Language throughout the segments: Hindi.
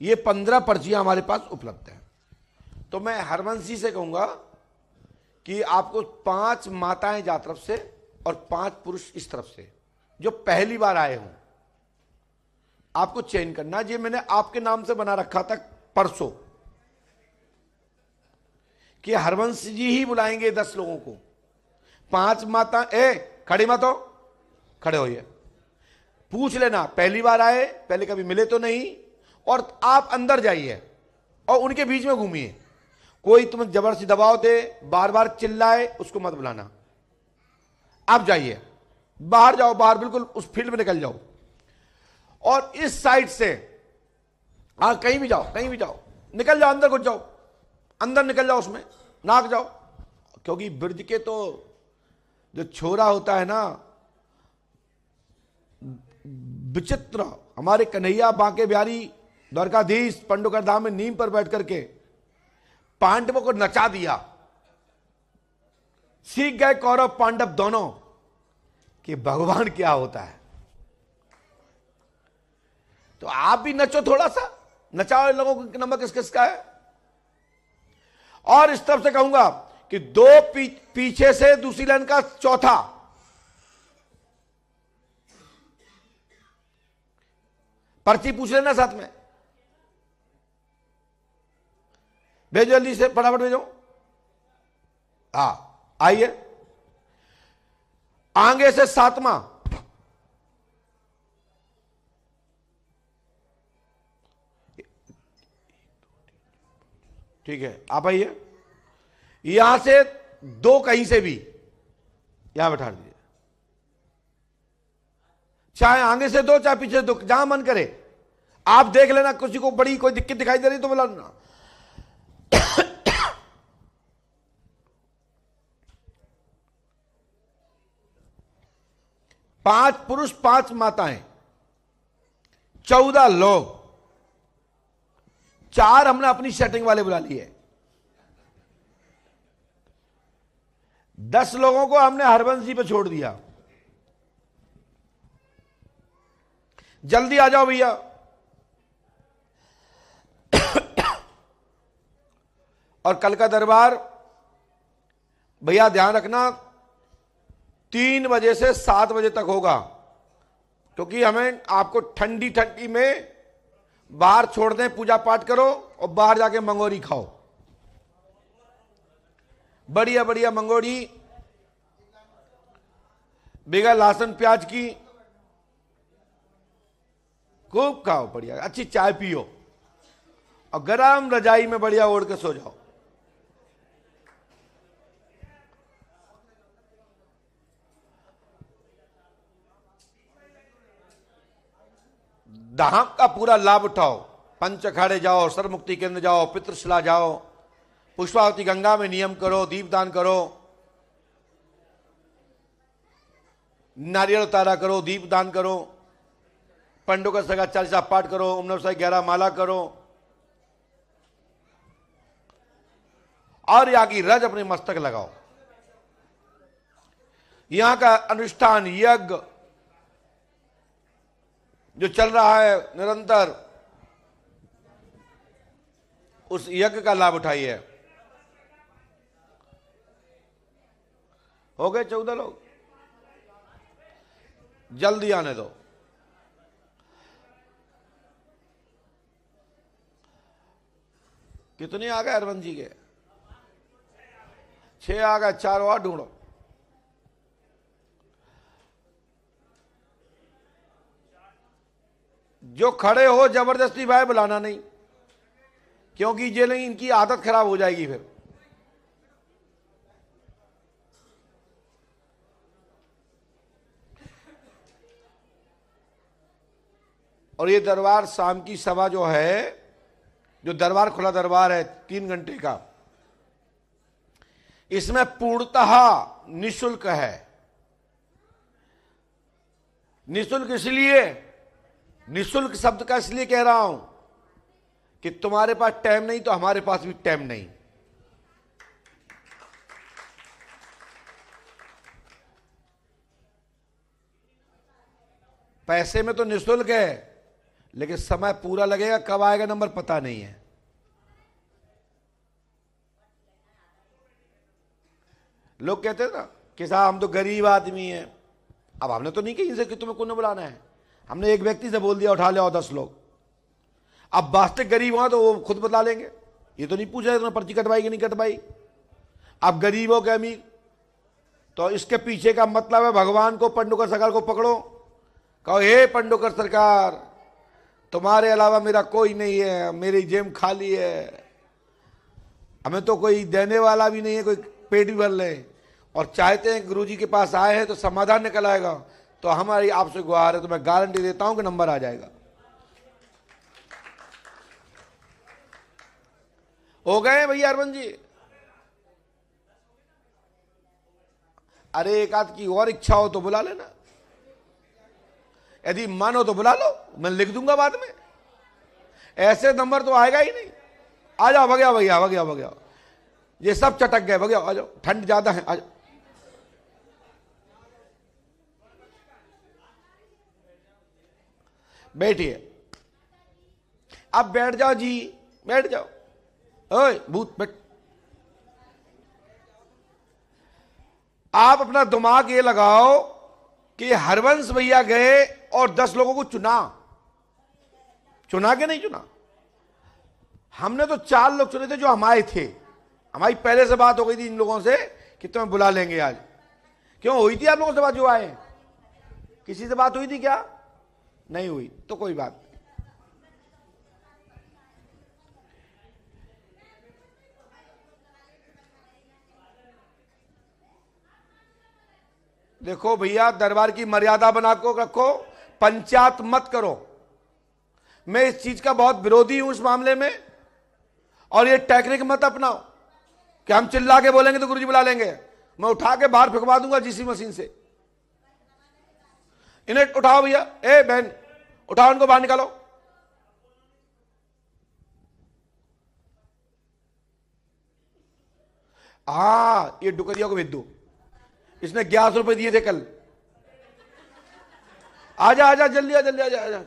ये 15 पर्चियां हमारे पास उपलब्ध हैं। तो मैं हरवंश जी से कहूंगा कि आपको 5 माताएं जा तरफ से और 5 पुरुष इस तरफ से, जो पहली बार आए हों, आपको चयन करना। ये मैंने आपके नाम से बना रखा था परसों कि हरवंश जी ही बुलाएंगे 10 लोगों को। 5 माता, खड़े मत हो, खड़े होइए, पूछ लेना पहली बार आए, पहले कभी मिले तो नहीं, और आप अंदर जाइए और उनके बीच में घूमिए। कोई तुम्हें जबरदस्ती दबाव दे, बार बार चिल्लाए, उसको मत बुलाना। आप जाइए, बाहर जाओ, बाहर बिल्कुल उस फील्ड में निकल जाओ, और इस साइड से कहीं भी जाओ, कहीं भी जाओ, निकल जाओ, अंदर घुस जाओ, अंदर निकल जाओ, उसमें नाक जाओ। क्योंकि ब्रज के तो जो छोरा होता है ना, विचित्र, हमारे कन्हैया बांके बिहारी द्वारकाधीश पंडुकर धाम में नीम पर बैठ करके पांडवों को नचा दिया। सीख गए कौरव पांडव दोनों कि भगवान क्या होता है। तो आप भी नचो, थोड़ा सा नचाओ लोगों को, नंबर किस किस का है। और इस तरफ से कहूंगा कि 2 पीछे से दूसरी लाइन का चौथा, पर्ची पूछ लेना साथ में, भेजो जल्दी से, फटाफट भेजो। आइए, आगे से 7वां, ठीक है, आप आइए। यहां से 2 कहीं से भी यहां बैठा दीजिए, चाहे आगे से 2 चाहे पीछे 2, जहां मन करे। आप देख लेना, किसी को बड़ी कोई दिक्कत दिखाई दे रही तो बोला ना। 5 पुरुष 5 माताएं, 14 लोग, 4 हमने अपनी सेटिंग वाले बुला लिए, 10 लोगों को हमने हरवंश जी पे छोड़ दिया। जल्दी आ जाओ भैया। और कल का दरबार भैया ध्यान रखना 3 बजे से 7 बजे तक होगा, क्योंकि हमें आपको ठंडी ठंडी में बाहर छोड़ दें, पूजा पाठ करो और बाहर जाके मंगोरी खाओ, बढ़िया बढ़िया मंगोरी बगैर लहसुन प्याज की, खूब खाओ, बढ़िया अच्छी चाय पियो और गरम रजाई में बढ़िया ओढ़ के सो जाओ। धाम का पूरा लाभ उठाओ, पंच अखाड़े जाओ, सर्वमुक्ति केंद्र जाओ, पितृशिला जाओ, पुष्पावती गंगा में नियम करो, दीपदान करो, नारियल उतारा करो, दीपदान करो, पंडों का सगा चालीसा पाठ करो, ओम नमः शिवाय 11 माला करो, और यहाँ की रज अपने मस्तक लगाओ। यहां का अनुष्ठान यज्ञ जो चल रहा है निरंतर, उस यज्ञ का लाभ उठाइए। हो गए 14 लोग, जल्दी आने दो। कितने आ गए हरवंश जी के? 6 आ गए, 4 और ढूंढो। जो खड़े हो जबरदस्ती भाई बुलाना नहीं, क्योंकि ये नहीं, इनकी आदत खराब हो जाएगी फिर। और ये दरबार शाम की सभा जो है, जो दरबार खुला दरबार है 3 घंटे का, इसमें पूर्णतः निःशुल्क है। निःशुल्क इसलिए, निःशुल्क शब्द का इसलिए कह रहा हूं कि तुम्हारे पास टाइम नहीं तो हमारे पास भी टाइम नहीं। पैसे में तो निःशुल्क है, लेकिन समय पूरा लगेगा, कब आएगा नंबर पता नहीं है। लोग कहते हैं ना कि साहब हम तो गरीब आदमी हैं। अब हमने तो नहीं कहीं से कि तुम्हें कौन बुलाना है, हमने एक व्यक्ति से बोल दिया उठा ले आओ 10 लोग। अब वास्तविक गरीब हुआ तो वो खुद बता लेंगे, ये तो नहीं पूछ रहे तुमने पर्ची कटवाई कि नहीं कटवाई। अब गरीब हो के अमीर, तो इसके पीछे का मतलब है भगवान को, पंडोकर सरकार को पकड़ो, कहो हे पंडोकर सरकार तुम्हारे अलावा मेरा कोई नहीं है, मेरी जेब खाली है, हमें तो कोई देने वाला भी नहीं है, कोई पेट भी भर ले, और चाहते हैं गुरुजी के पास आए हैं तो समाधान निकल आएगा। तो हमारी आपसे गुहार है, तो मैं गारंटी देता हूं कि नंबर आ जाएगा। हो गए भैया अरविंद जी? अरे एक आध की और इच्छा हो तो बुला लेना, यदि मन हो तो बुला लो, मैं लिख दूंगा बाद में। ऐसे नंबर तो आएगा ही नहीं। आ जाओ भगया भैया, भगया भगया, ये सब चटक गए, भगया आ जाओ, ठंड ज्यादा है, आ जाओ। बैठिए, अब बैठ जाओ जी, बैठ जाओ। ओए भूत बैठ। आप अपना दिमाग ये लगाओ कि हरवंश भैया गए और 10 लोगों को चुना के नहीं चुना। हमने तो 4 लोग चुने थे जो हमारे थे, हमारी पहले से बात हो गई थी इन लोगों से कि तुम्हें बुला लेंगे आज। क्यों हुई थी आप लोगों से बात जो आए? किसी से बात हुई थी क्या? नहीं हुई, तो कोई बात नहीं। देखो भैया, दरबार की मर्यादा बना को रखो, पंचायत मत करो। मैं इस चीज का बहुत विरोधी हूं इस मामले में, और ये टेक्निक मत अपनाओ कि हम चिल्ला के बोलेंगे तो गुरुजी बुला लेंगे। मैं उठा के बाहर फेंकवा दूंगा जीसी मशीन से। इन्हें उठाओ भैया, ए बहन उठाओ, इनको बाहर निकालो। ये डुकरिया को भेज दो, इसने 1100 रुपए दिए थे कल। आजा आजा जल्दी आ, जल्दी आजा आजा।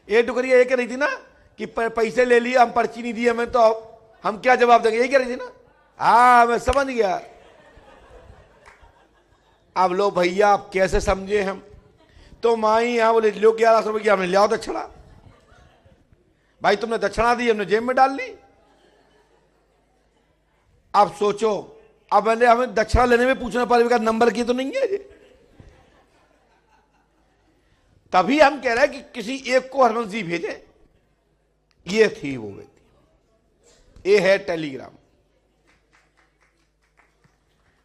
ये डुकरिया ये कह रही थी ना कि पैसे ले लिए, हम पर्ची नहीं दी हमें, तो हम क्या जवाब देंगे, यही कह रही थी ना। मैं समझ गया। अब लो भैया, आप कैसे समझे हम तो माई यहां बोले लो 1100 रुपए की, हमने लिया दक्षिणा। भाई तुमने दक्षिणा दी, हमने जेब में डाल ली। आप सोचो, अब मैंने हमें दक्षिणा लेने में पूछना पड़ेगा नंबर की तो नहीं है ये। तभी हम कह रहे हैं कि किसी एक को हरवंश जी भेजे। ये थी वो व्यक्ति, ये है टेलीग्राम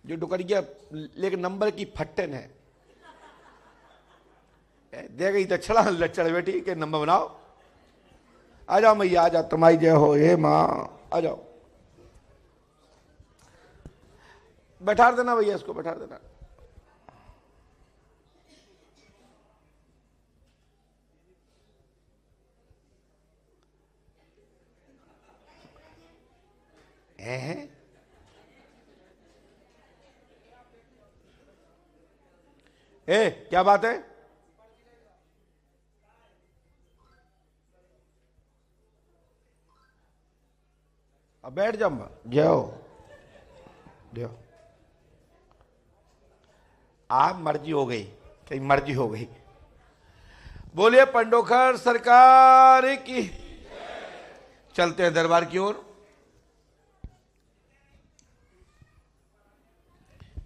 जो डुकरिया, लेकिन नंबर की फट्टन है। दे गई दक्षिणा, लचड़ बेटी के नंबर बनाओ। आ जाओ मैया, आ जाओ, तुम्हारी जय हो, हे मां, आ जाओ। बैठा देना भैया, इसको बैठा देना। क्या बात है? अब बैठ जाऊंगा, जाओ जाओ। आप मर्जी हो गई, कहीं मर्जी हो गई। बोलिए पंडोकर सरकार की। चलते हैं दरबार की ओर।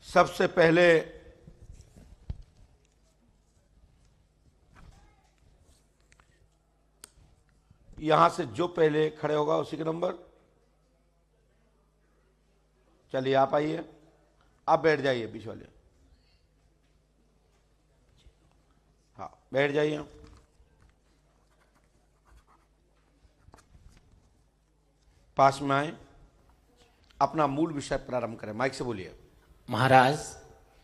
सबसे पहले यहां से जो पहले खड़े होगा उसी का नंबर। चलिए आप आइए, आप बैठ जाइए बीच वाले। हाँ बैठ जाइए। पास में आए, अपना मूल विषय प्रारंभ करें, माइक से बोलिए। महाराज,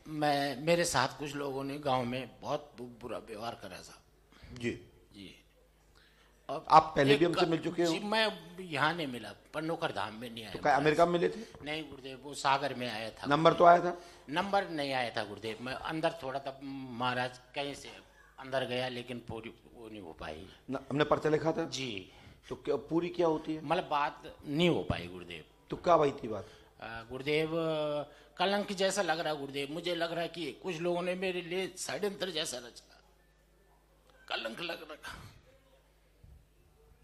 मेरे साथ कुछ लोगों ने गांव में बहुत बुरा व्यवहार करा था जी। जी। और आप पहले भी हमसे मिल चुके हो? जी, मैं यहाँ नहीं मिला, पन्नोकर धाम में नहीं आया। तो क्या अमेरिका में मिले थे? नहीं गुरुदेव, वो सागर में आया था। नंबर तो आया था? नंबर नहीं आया था गुरुदेव, मैं अंदर थोड़ा था महाराज, कहीं से अंदर गया लेकिन पूरी वो नहीं हो पाई। हमने पर्चा लिखा था जी। तो क्या पूरी क्या होती है? मतलब बात नहीं हो पाई गुरुदेव। तो क्या भाई थी बात? गुरुदेव कलंक जैसा लग रहा गुरुदेव, मुझे लग रहा कि कुछ लोगों ने मेरे लिए षड्यंत्र जैसा रचा, कलंक लग रहा।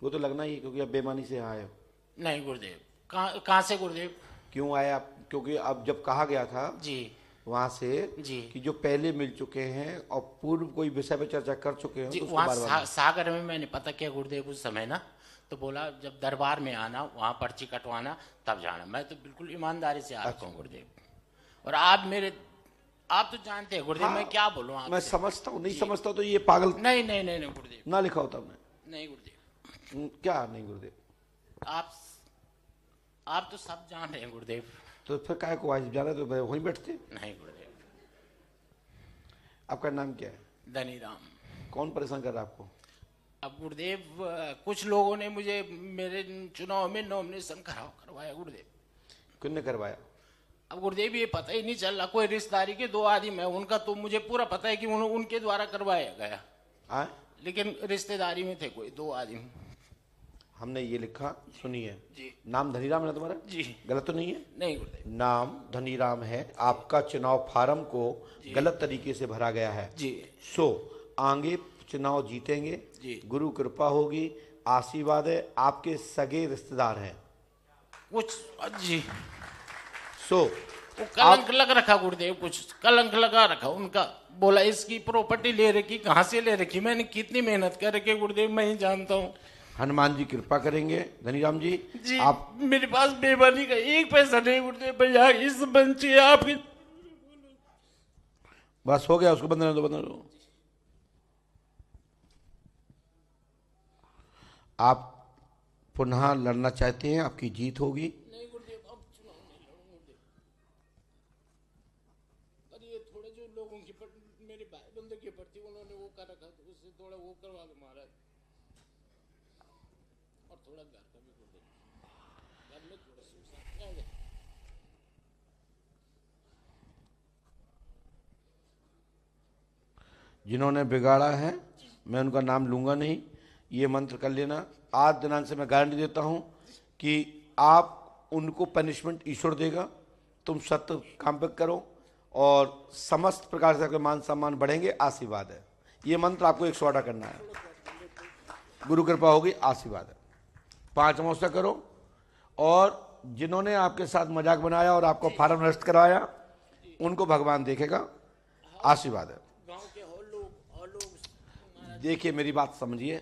वो तो लगना ही, क्योंकि आप बेईमानी से आए हो। नहीं गुरुदेव, कहाँ से गुरुदेव? क्यों आए आप? क्योंकि अब जब कहा गया था जी वहां से जी कि जो पहले मिल चुके हैं और पूर्व कोई विषय पे चर्चा कर चुके हैं जी, तो उसको वहाँ बार-बार सागर में मैंने पता किया गुरुदेव उस समय ना, तो बोला जब दरबार में आना, वहाँ पर्ची कटवाना, तब जाना। मैं तो बिल्कुल ईमानदारी से आ रखा हूँ गुरुदेव, और आप तो जानते हैं गुरुदेव। हाँ, मैं क्या बोलूँ आपसे? मैं समझता हूँ, नहीं समझता तो ये पागल नहीं गुरुदेव, ना लिखा होता हमने। नहीं गुरुदेव। क्या नहीं गुरुदेव? आप तो सब जान रहे हैं गुरुदेव। तो फिर काय को आज जाना, तो वहीं बैठते। नहीं गुरुदेव। आपका नाम क्या है? धनीराम। कौन परेशान कर रहा है आपको? अब गुरुदेव कुछ लोगों ने मुझे मेरे चुनाव में नॉमिनेशन करवाया गुरुदेव। किसने करवाया? अब गुरुदेव ये पता ही नहीं चल रहा, कोई रिश्तेदारी के 2 आदमी है उनका, तो मुझे पूरा पता है कि उनके द्वारा करवाया गया। आए? लेकिन रिश्तेदारी में थे कोई 2 आदमी। हमने ये लिखा, सुनिए जी। नाम धनीराम है ना तुम्हारा? जी। गलत तो नहीं है? नहीं गुरुदेव। नाम धनीराम है, आपका चुनाव फार्म को गलत तरीके से भरा गया है जी। सो आगे चुनाव जीतेंगे जी। गुरु कृपा होगी, आशीर्वाद है, आपके सगे रिश्तेदार हैं कुछ जी। सो वो कलंक लग रखा गुरुदेव, कुछ कलंक लगा रखा उनका। बोला इसकी प्रॉपर्टी ले रखी, कहाँ से ले रखी, मैंने कितनी मेहनत कर रखी गुरुदेव, मैं ही जानता हूँ। हनुमान जी कृपा करेंगे धनीराम जी। जी आप मेरे पास बेईमानी का 1 पैसा नहीं गुरुदेव, भैया इस बंची आपकी। बस हो गया, उसको बंद दो, बंद दो। आप पुनः लड़ना चाहते हैं, आपकी जीत होगी। नहीं गुरुदेव, अब चुनाव नहीं लड़ूंगा गुरुदेव। पर ये थोड़े जो लोगों की मेरे भाई बंधु के प्रति उन्होंने वो कर रखा, तो उससे थोड़ा वो करवा दो महाराज, और थोड़ा घर का भी गुरुदेव, घर में थोड़ा सुविधा आ जाए। जिन्होंने बिगाड़ा है मैं उनका नाम लूंगा नहीं, ये मंत्र कर लेना। आज दिनांक से मैं गारंटी देता हूं कि आप उनको पनिशमेंट ईश्वर देगा। तुम सत्य काम पे करो और समस्त प्रकार से आपके मान सम्मान बढ़ेंगे, आशीर्वाद है। ये मंत्र आपको 108 करना है, गुरु कृपा होगी, आशीर्वाद है। 5 अमावस्या करो। और जिन्होंने आपके साथ मजाक बनाया और आपको फार्म नष्ट कराया, उनको भगवान देखेगा, आशीर्वाद है। देखिए मेरी बात समझिए,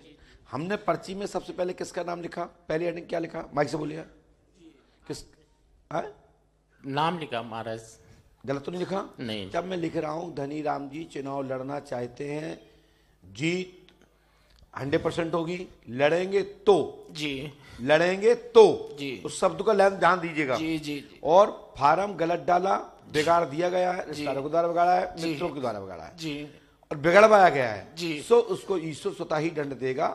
हमने पर्ची में सबसे पहले किसका नाम लिखा? पहली हेडिंग क्या लिखा? माइक से बोलिए। किस नाम लिखा महाराज? गलत तो नहीं लिखा? नहीं। जब मैं लिख रहा हूं धनीराम जी चुनाव लड़ना चाहते हैं, जीत 100% होगी, लड़ेंगे तो जी, लड़ेंगे तो जी, उस शब्द का ध्यान दीजिएगा। जी जी जी। और फार्म गलत डाला, बिगाड़ दिया गया है, रिश्तेदारों के द्वारा बिगाड़ा है, मित्रों के द्वारा बिगाड़ा है जी, और बिगड़वाया गया है जी। सो उसको ईश्वर स्वतः ही दंड देगा।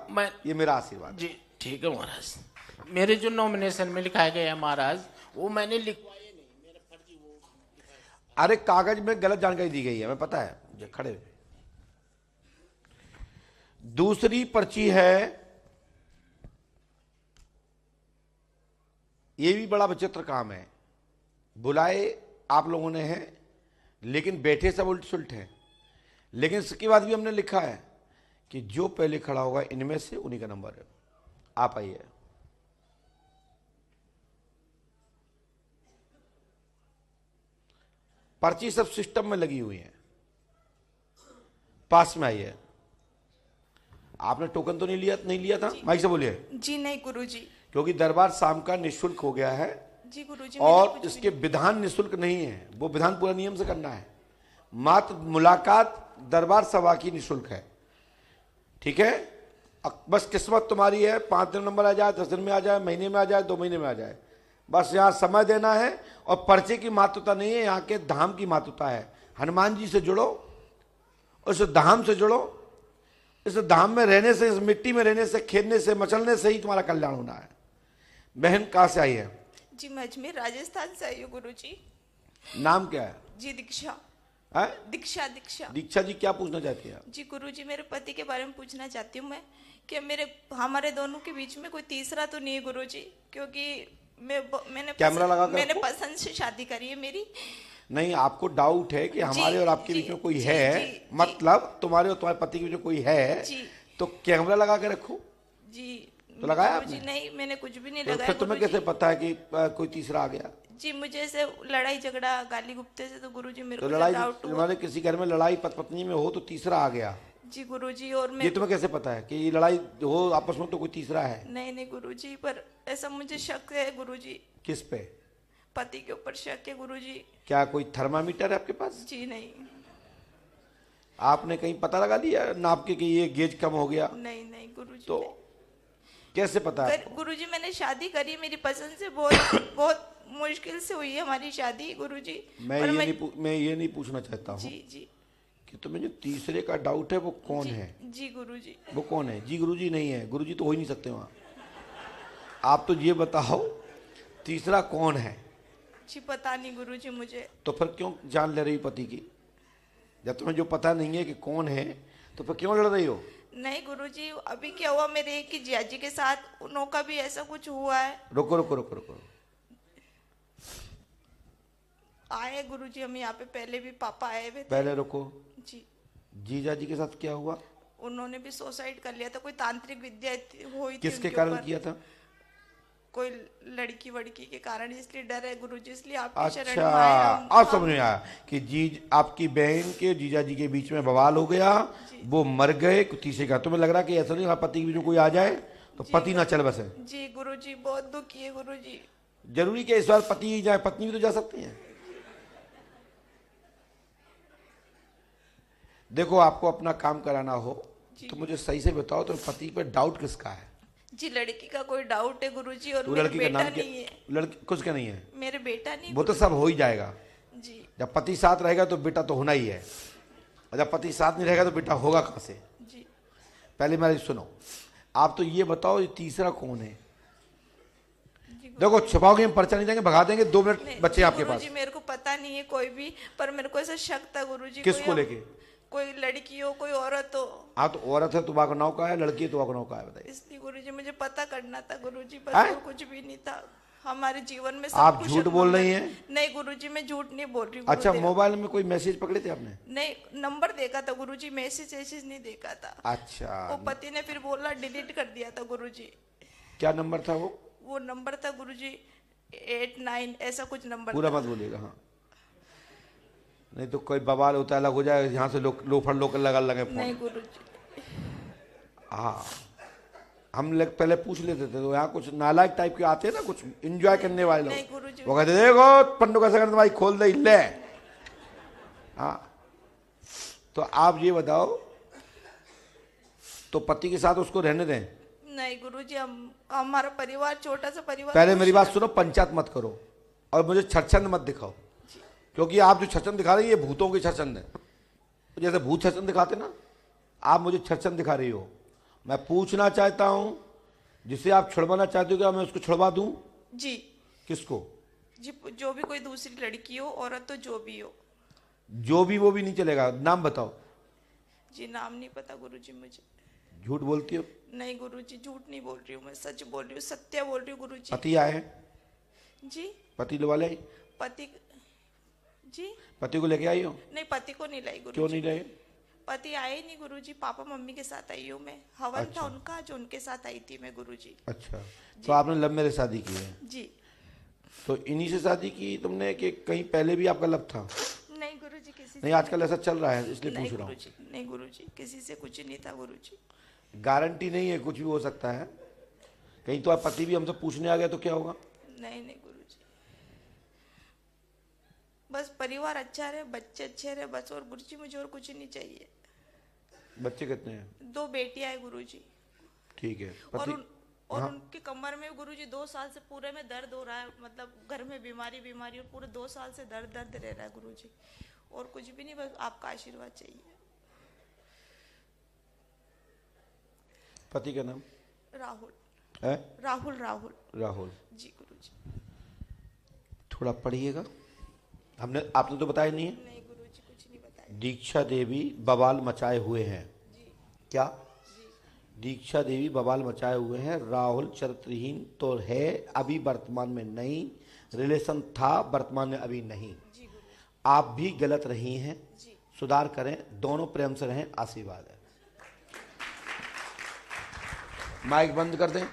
ये मेरा आशीर्वाद जी। ठीक है महाराज। मेरे जो नॉमिनेशन में लिखाया गया है महाराज, वो मैंने लिखवाया नहीं, मेरा फर्जी वो। अरे कागज में गलत जानकारी दी गई है, मैं पता है, जो खड़े। दूसरी पर्ची है, ये भी बड़ा विचित्र काम है। बुलाए आप लोगों ने हैं, लेकिन बैठे सब उल्ट सुलट हैं। लेकिन इसके बाद भी हमने लिखा है कि जो पहले खड़ा होगा इनमें से उन्हीं का नंबर है। आप आइए। पर्ची सब सिस्टम में लगी हुई है, पास में आइए। आपने टोकन तो नहीं लिया था? माइक से बोलिए। जी नहीं गुरुजी। क्योंकि दरबार शाम का निःशुल्क हो गया है जी गुरुजी। और इसके विधान निःशुल्क नहीं है, वो विधान पूरा नियम से करना है। मात्र मुलाकात दरबार सभा की निःशुल्क है, ठीक है? बस किस्मत तुम्हारी है, 5 दिन नंबर आ जाए, 10 दिन में आ जाए, महीने में आ जाए, 2 महीने में आ जाए, बस यहाँ समय देना है। और पर्चे की महत्वता नहीं है, यहाँ के धाम की महत्वता है। हनुमान जी से जुड़ो, उस धाम से जुड़ो इस धाम में रहने से, इस मिट्टी में रहने से, खेलने से, मचलने से ही तुम्हारा कल्याण होना है। बहन कहाँ से आई है? जी मैं अजमेर राजस्थान से आई हूँ गुरुजी। नाम क्या है? जी दीक्षा। है? दीक्षा दीक्षा। दीक्षा जी क्या पूछना चाहती है? जी गुरुजी मेरे पति के बारे में पूछना चाहती हूँ मैं कि हमारे दोनों के बीच में कोई तीसरा तो नहीं है गुरुजी, क्योंकि कैमरा लगा कर मैंने रखो। पसंद से शादी करी है मेरी। नहीं, आपको डाउट है कि हमारे और आपके जी, बीच में कोई जी, है, जी, मतलब तुम्हारे और तुम्हारे पति के बीच में कोई है, जी। तो कैमरा लगा के रखो। जी तो लगाया गुरुजी आपने? नहीं, मैंने कुछ भी नहीं तो लगाया फिर तुम्हें गुरुजी। कैसे पता है कि कोई तीसरा आ गया? जी मुझे ऐसे लड़ाई झगड़ा गाली गुप्ते से तो गुरुजी मेरे तो को लड़ाई, डाउट हुआ। तुम्हारे किसी घर में लड़ाई पति पत्नी में हो तो तीसरा आ गया, जी गुरुजी। और ये मैं तुम्हें कैसे पता है कि ये लड़ाई हो आपस में तो कोई तीसरा है? नहीं गुरुजी, पर ऐसा मुझे शक है गुरुजी, किस पे? पति के ऊपर शक है गुरुजी। क्या कोई थर्मामीटर है आपके पास? जी नहीं आपने कहीं पता लगा लिया नाप के कि ये गेज कम हो गया? नहीं गुरुजी। तो कैसे पता है? गुरुजी मैंने शादी करी मेरी पसंद से, बहुत बहुत मुश्किल से हुई है हमारी शादी गुरुजी। मैं ये नहीं पूछना चाहता हूँ जी जी कि तुम्हें जो तीसरे का डाउट है वो कौन है? जी गुरुजी। वो कौन है? जी गुरुजी नहीं है, गुरुजी तो हो ही नहीं सकते वहां। आप तो ये बताओ तीसरा कौन है? जी पता नहीं गुरुजी मुझे। तो फिर क्यों जान ले रही हो पति की? जब तुम्हें जो पता नहीं है कि कौन है तो फिर क्यों लड़ रही हो? नहीं गुरुजी, अभी क्या हुआ मेरे एक ही जियाजी के साथ, उनका भी ऐसा कुछ हुआ है। रुको रुको रुको रुको, आए गुरुजी हम यहाँ पे, पहले भी पापा आए हुए थे। पहले रुको। जी जीजा जी के साथ क्या हुआ? उन्होंने भी सुसाइड कर लिया था, कोई तांत्रिक विद्या हुई थी किसके उनके कारण ऊपर। किया था? कोई लड़की वड़की के कारण, इसलिए डर है गुरुजी, इसलिए आपकी शरण अच्छा, में आए हम। अब समझ में आया कि आपकी बहन के जीजा जी के बीच में बवाल हो गया, वो मर गए, तीसरे का। तुम्हें लग रहा कि ऐसा नहीं पति के बीच में कोई आ जाए तो पति ना चल बसे? जी गुरुजी बहुत दुखी है गुरुजी। जरूरी कि इस बार पति ही जाए? पत्नी भी तो जा सकती है। देखो, आपको अपना काम कराना हो तो मुझे सही से बताओ, तो पति पे डाउट किसका है? जी लड़की का कोई डाउट है गुरुजी, और तो मेरा लड़की का बेटा नाम क्या? नहीं है। लड़की कुछ का नहीं है? मेरे बेटा नहीं। वो तो सब हो ही जाएगा। जी जब पति साथ रहेगा तो बेटा तो होना ही है, और जब पति साथ नहीं रहेगा तो बेटा होगा कहां से? जी पहले मेरी सुनो, आप तो ये बताओ ये तीसरा कौन है? जी देखो, छुपाओगे हम पर्चा नहीं देंगे, भगा देंगे। 2 मिनट नहीं, बच्चे आपके पास। गुरुजी मेरे को पता नहीं है कोई भी, पर मेरे को ऐसा शक था गुरुजी। किसको लेके? कोई लड़की हो, कोई औरत हो। हाँ, तो औरत है तो बाको नाव का है, लड़की है तो बाको नाव का है, बताइए। इसलिए गुरुजी मुझे पता करना था गुरुजी, बस हैं? और कुछ भी नहीं था हमारे जीवन में। सब आप कुछ झूठ बोल रही हैं? नहीं गुरुजी मैं झूठ नहीं बोल रही। अच्छा, गुरुदेव। मोबाइल में कोई मैसेज पकड़े थे आपने? नहीं, नंबर देखा था गुरुजी, मैसेज नहीं देखा था। अच्छा, वो पति ने फिर बोला, डिलीट कर दिया था गुरुजी। क्या नंबर था वो? वो नंबर था गुरुजी 89 ऐसा कुछ नंबर पूरा था। मत बोलिएगा, हाँ, नहीं तो कोई बवाल होता है, अलग हो जाए, यहाँ से लोफर लोकल लगे नहीं फोन। गुरुजी। हाँ, हम लोग पहले पूछ लेते थे, तो यहाँ कुछ नालायक टाइप के आते हैं ना, कुछ एंजॉय करने वाले नहीं लोग, गुरुजी। वो कहते देखो पंडू का सकन भाई खोल दे ले। हाँ, तो आप ये बताओ, तो पति के साथ उसको रहने दें? नहीं गुरुजी, हमारा परिवार छोटा सा परिवार। पहले मेरी बात सुनो, पंचायत मत करो और मुझे छछंद मत दिखाओ, क्योंकि आप जो छछंद दिखा रही है ये भूतों की छछंद है। जैसे भूत छछंद दिखाते ना, आप मुझे छछंद दिखा रही हो। मैं पूछना चाहता हूं, जिसे आप छुड़वाना चाहते हो, क्या मैं उसको छुड़वा दूं? जी किसको? जी, जो भी कोई दूसरी लड़की हो, औरत तो जो भी हो। जो भी वो भी नहीं चलेगा। नाम बताओ। जी नाम नहीं पता गुरुजी मुझे। झूठ बोलती हो? नहीं गुरुजी, झूठ नहीं बोल रही हूँ मैं, सच बोल रही हूँ, सत्य बोल रही हूँ गुरुजी। पति आए हैं? जी पति वाले? पति। जी पति को लेके आई हो? नहीं, पति को नहीं लाई गुरुजी। क्यों नहीं लाए? पति आए ही नहीं गुरुजी, पापा मम्मी के साथ आई हूँ मैं। हवन था उनका, जो उनके साथ आई थी मैं गुरुजी। अच्छा, तो आपने लव मैरिज शादी की है? जी। तो इन्हीं से शादी की तुमने कि कहीं पहले भी आपका लव था? नहीं गुरुजी, किसी नहीं, से आजकल ऐसा चल रहा है इसलिए नहीं पूछ रहा हूँ। गुरुजी, नहीं गुरुजी, किसी से कुछ नहीं था गुरुजी। गारंटी नहीं है, कुछ भी हो सकता है। कहीं तो आप पति भी हमसे पूछने आ गया तो क्या होगा? नहीं नहीं गुरुजी, बस परिवार अच्छा रहे, बच्चे अच्छे रहे, बस। और गुरुजी मुझे और कुछ नहीं चाहिए। बच्चे कितने हैं? 2 बेटियां हैं गुरुजी। ठीक है। और पति? हाँ? उनके कमर में गुरुजी 2 साल से पूरे में दर्द हो रहा है, मतलब घर में बीमारी और पूरे 2 साल से दर्द रह रहा है गुरुजी। और कुछ भी नहीं, बस आपका आशीर्वाद चाहिए। पति का नाम राहुल। है? राहुल राहुल राहुल। जी गुरुजी। थोड़ा पढ़िएगा। आपने तो बताया नहीं है। नहीं गुरुजी कुछ नहीं बताया। दीक्षा देवी बवाल मचाए हुए हैं। जी क्या? जी। दीक्षा देवी बवाल मचाए हुए हैं। राहुल चरित्रहीन तो है, अभी वर्तमान में नहीं, रिलेशन था वर्तमान में अभी नहीं। जी गुरुजी। आप भी गलत रही हैं, जी सुधार करें, दोनों प्रेम से रहें, आशीर्वाद है। माइक बंद कर दें।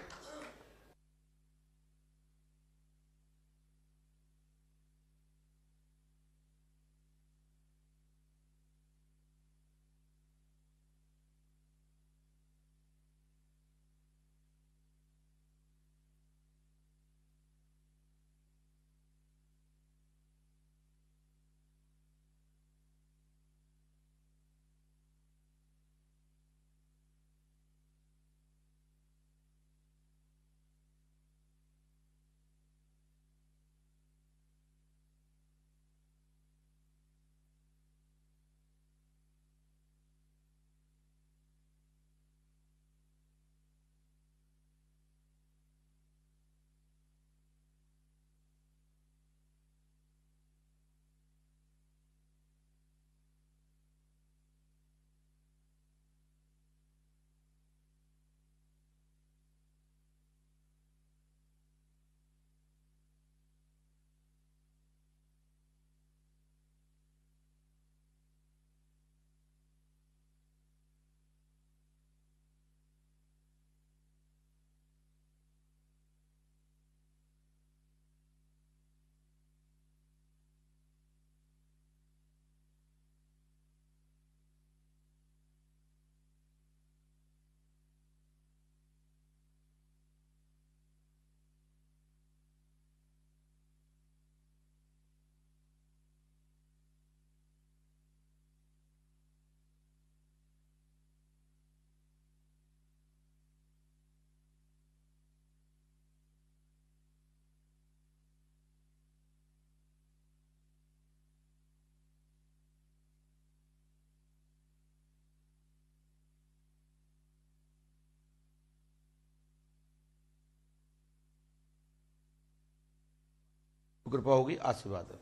कृपा होगी, आशीर्वाद है।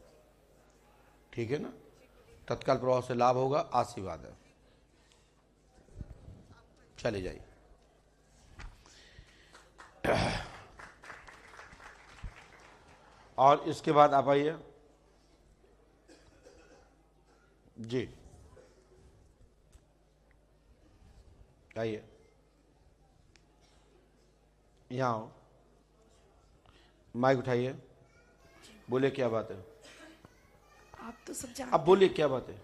ठीक है ना? तत्काल प्रभाव से लाभ होगा, आशीर्वाद है। चले जाइए। और इसके बाद आप आइए जी, आइए यहाँ आओ, माइक उठाइए, बोले क्या बात है। आप तो सब जानते अब बोलिए क्या बात है।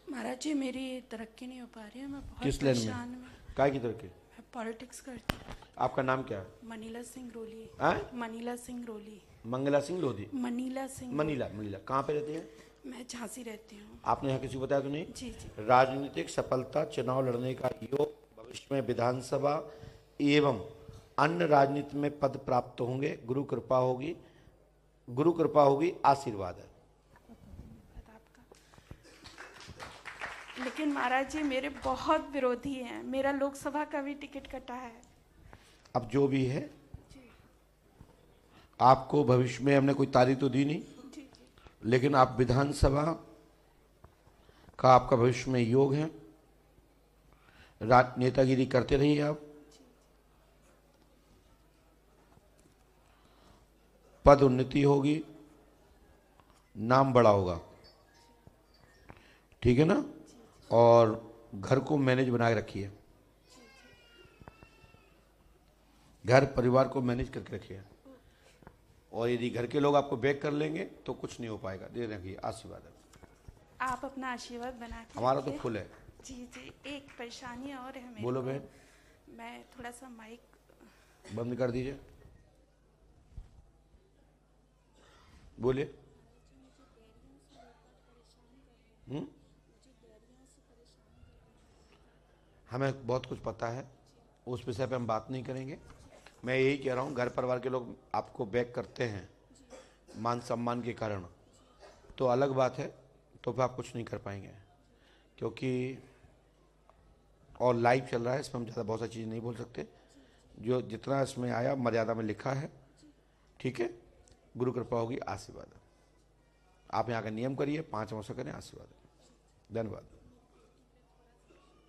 महाराज जी, मेरी तरक्की नहीं हो पा रही है, मैं बहुत किस लाइन परेशान में? हूँ। काय की तरह के? मैं पॉलिटिक्स करती हूँ। आपका नाम क्या है? मनीला सिंह रोली। हैं? मनीला सिंह रोली। मंगला सिंह लोधी। मनीला सिंह मनीला। मनीला कहाँ पे रहती है? रोली। मैं झांसी रहती हूँ। आपने यहाँ किसी को बताया तो नहीं? जी जी। राजनीतिक सफलता, चुनाव लड़ने का योग, भविष्य में विधानसभा एवं अन्य राजनीति में पद प्राप्त होंगे, गुरु कृपा होगी, गुरु कृपा होगी, आशीर्वाद है। लेकिन महाराज जी, मेरे बहुत विरोधी हैं, मेरा लोकसभा का भी टिकट कटा है। अब जो भी है, आपको भविष्य में हमने कोई तारीख तो दी नहीं, जी जी। लेकिन आप विधानसभा का आपका भविष्य में योग है। नेतागिरी करते रहिए आप। पद उन्नति होगी, नाम बड़ा होगा, ठीक है ना? और घर को मैनेज बना के रखिए, घर परिवार को मैनेज करके रखिए। और यदि घर के लोग आपको बैक कर लेंगे तो कुछ नहीं हो पाएगा। दे रखिए, आशीर्वाद है। आप अपना आशीर्वाद बना के हमारा तो रखिए। फुल है। जी जी। एक परेशानी और है मेरे बोलो को। बहन। मैं थोड़ा सा माइक बंद कर दीजिए, बोलिए। हमें बहुत कुछ पता है, उस विषय पे हम बात नहीं करेंगे। मैं यही कह रहा हूँ, घर परिवार के लोग आपको बैक करते हैं मान सम्मान के कारण, तो अलग बात है, तो फिर आप कुछ नहीं कर पाएंगे। क्योंकि और लाइव चल रहा है, इसमें हम ज़्यादा बहुत सारी चीज़ें नहीं बोल सकते, जो जितना इसमें आया मर्यादा में लिखा है, ठीक है। गुरु कृपा होगी, आशीर्वाद। आप यहाँ का नियम करिए, 5 अवसर करें, आशीर्वाद। धन्यवाद।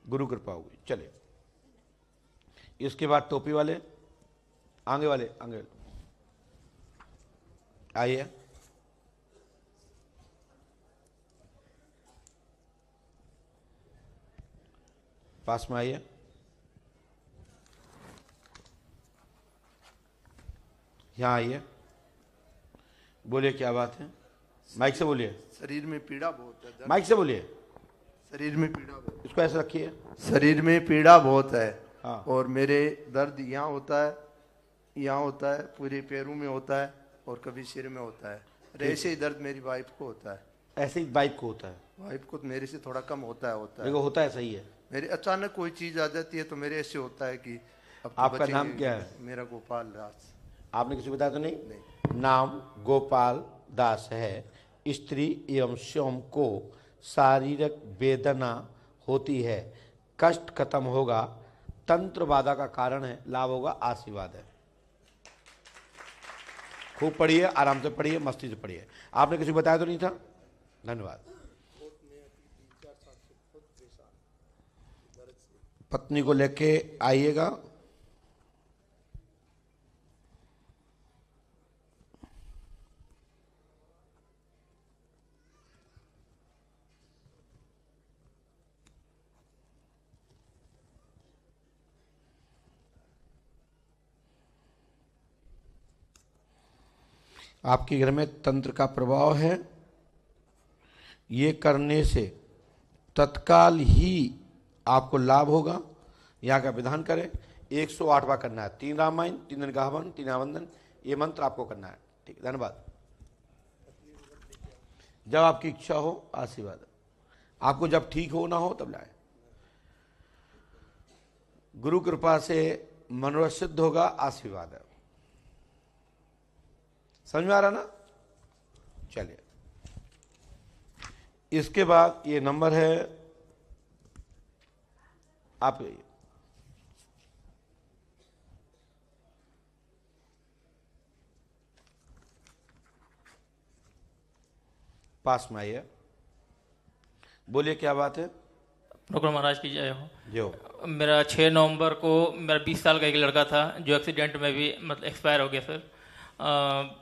गुरु कृपा होगी। चले, इसके बाद टोपी वाले, आगे वाले, आगे आइए। पास में आइए। यहाँ आइए, बोलिए क्या बात है। माइक से बोलिए। शरीर में पीड़ा बहुत है। माइक से बोलिए। शरीर में पीड़ा बहुत, इसको ऐसे रखिए। शरीर में पीड़ा बहुत है। हाँ। और मेरे दर्द यहाँ होता है, यहाँ होता है, पूरे पैरों में होता है और कभी सिर में होता है। ऐसे ही दर्द मेरी वाइफ को होता है। ऐसे ही बाइक को होता है। वाइफ को तो मेरे से थोड़ा कम होता है। देखो होता है, सही है। मेरे अचानक कोई चीज आ जाती है तो मेरे ऐसे होता है कि अब तो आपका बचेंगे। नाम क्या है? मेरा गोपाल दास। आपने किसी को बताया तो नहीं? नहीं। नाम गोपाल दास है। स्त्री एवं स्वयं को शारीरिक वेदना होती है, कष्ट खत्म होगा, तंत्र बाधा का कारण है, लाभ होगा, आशीर्वाद है। खूब पढ़िए, आराम से पढ़िए, मस्ती से पढ़िए। आपने किसी को बताया तो नहीं था? धन्यवाद। पत्नी को लेके आइएगा। आपके घर में तंत्र का प्रभाव है, ये करने से तत्काल ही आपको लाभ होगा। यहाँ का विधान करें, 108 बार करना है। 3 रामायण, 3 दिन का हवन, 3 आवंदन, ये मंत्र आपको करना है। ठीक, धन्यवाद। जब आपकी इच्छा हो, आशीर्वाद। आपको जब ठीक हो ना हो तब लाए। गुरु कृपा से मनोरथ सिद्ध होगा, आशीर्वाद है। समझ में आ रहा ना? चलिए, इसके बाद ये नंबर है, आप आइए। पास में आइए, बोलिए क्या बात है। प्रभु महाराज की जय हो। जो मेरा 6 नवंबर को मेरा 20 साल का एक लड़का था जो एक्सीडेंट में भी मतलब एक्सपायर हो गया सर।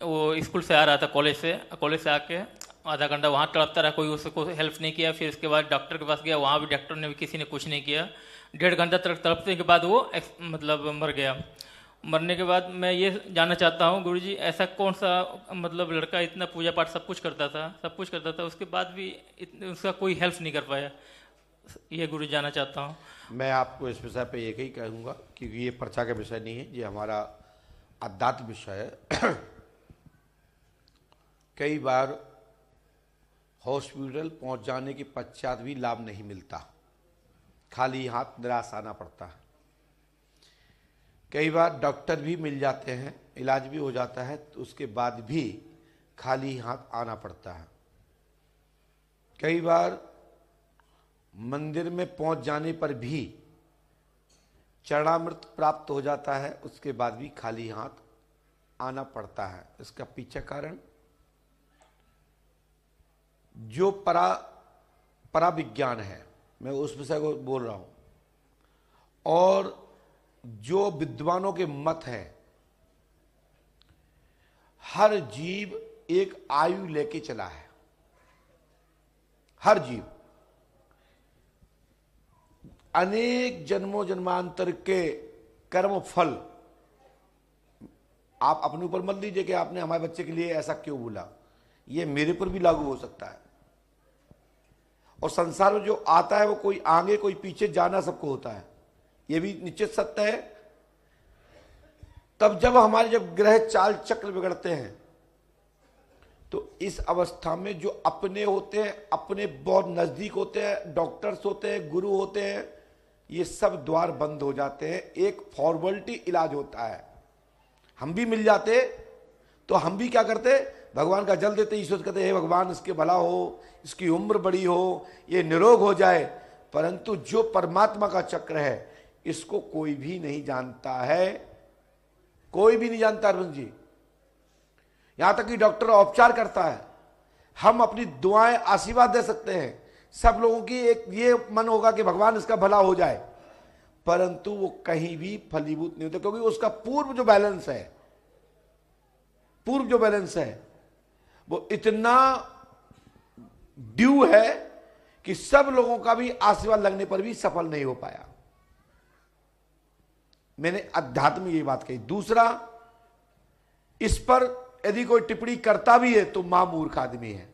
वो स्कूल से आ रहा था, कॉलेज से आके आधा घंटा वहाँ तड़पता रहा, कोई उसको हेल्प नहीं किया। फिर उसके बाद डॉक्टर के पास गया, वहाँ भी डॉक्टर ने भी किसी ने कुछ नहीं किया। 1.5 घंटा तक तड़पने के बाद वो मतलब मर गया। मरने के बाद मैं ये जानना चाहता हूँ गुरुजी, ऐसा कौन सा मतलब लड़का इतना पूजा पाठ सब कुछ करता था, उसके बाद भी उसका कोई हेल्प नहीं कर पाया, ये गुरु जानना चाहता हूँ। मैं आपको इस विषय पे एक ही कहूँगा, क्योंकि ये पर्चा का विषय नहीं है, ये हमारा अध्यात्म विषय है। कई बार हॉस्पिटल पहुंच जाने के पश्चात भी लाभ नहीं मिलता, खाली हाथ निराश आना पड़ता है। कई बार डॉक्टर भी मिल जाते हैं, इलाज भी हो जाता है, तो उसके बाद भी खाली हाथ आना पड़ता है। कई बार मंदिर में पहुंच जाने पर भी चरणामृत प्राप्त हो जाता है, उसके बाद भी खाली हाथ आना पड़ता है। इसका पीछे कारण जो परा विज्ञान है, मैं उस विषय को बोल रहा हूं, और जो विद्वानों के मत है, हर जीव एक आयु लेके चला है। हर जीव अनेक जन्मों जन्मांतर के कर्म फल, आप अपने ऊपर मत लीजिए कि आपने हमारे बच्चे के लिए ऐसा क्यों बोला, ये मेरे पर भी लागू हो सकता है। और संसार में जो आता है वो कोई आगे कोई पीछे जाना सबको होता है, ये भी निश्चित सत्य है। तब जब हमारे जब ग्रह चाल चक्र बिगड़ते हैं, तो इस अवस्था में जो अपने होते हैं, अपने बहुत नजदीक होते हैं, डॉक्टर्स होते हैं, गुरु होते हैं, ये सब द्वार बंद हो जाते हैं। एक फॉर्मेलिटी इलाज होता है। हम भी मिल जाते तो हम भी क्या करते, भगवान का जल देते, ईश्वर कहते हे भगवान इसके भला हो, इसकी उम्र बड़ी हो, ये निरोग हो जाए। परंतु जो परमात्मा का चक्र है इसको कोई भी नहीं जानता है, कोई भी नहीं जानता अरविंद जी। यहां तक कि डॉक्टर उपचार करता है, हम अपनी दुआएं आशीर्वाद दे सकते हैं, सब लोगों की एक ये मन होगा कि भगवान इसका भला हो जाए, परंतु वो कहीं भी फलीभूत नहीं होता, क्योंकि उसका पूर्व जो बैलेंस है वो इतना ड्यू है कि सब लोगों का भी आशीर्वाद लगने पर भी सफल नहीं हो पाया। मैंने अध्यात्म में ये बात कही। दूसरा, इस पर यदि कोई टिप्पणी करता भी है तो महामूर्ख आदमी है।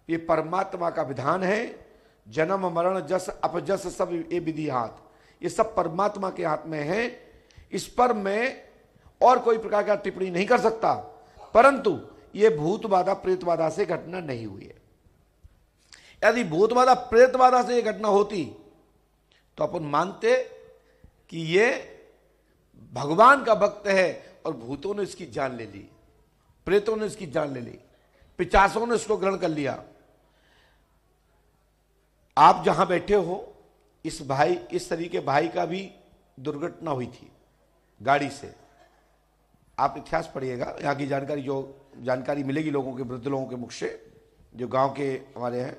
ये परमात्मा का विधान है, जन्म मरण जस अपजस सब ये विधि हाथ, ये सब परमात्मा के हाथ में है। इस पर मैं और कोई प्रकार का टिप्पणी नहीं कर सकता, परंतु ये भूत बाधा प्रेत बाधा से घटना नहीं हुई है। यदि भूत बाधा प्रेत बाधा से ये घटना होती तो अपन मानते कि ये भगवान का भक्त है और भूतों ने इसकी जान ले ली, प्रेतों ने इसकी जान ले ली, पिचासों ने इसको ग्रहण कर लिया। आप जहां बैठे हो, इस तरीके भाई का भी दुर्घटना हुई थी गाड़ी से। आप इतिहास पढ़िएगा, यहाँ की जानकारी जो जानकारी मिलेगी लोगों के, वृद्ध लोगों के मुख से, जो गांव के हमारे हैं,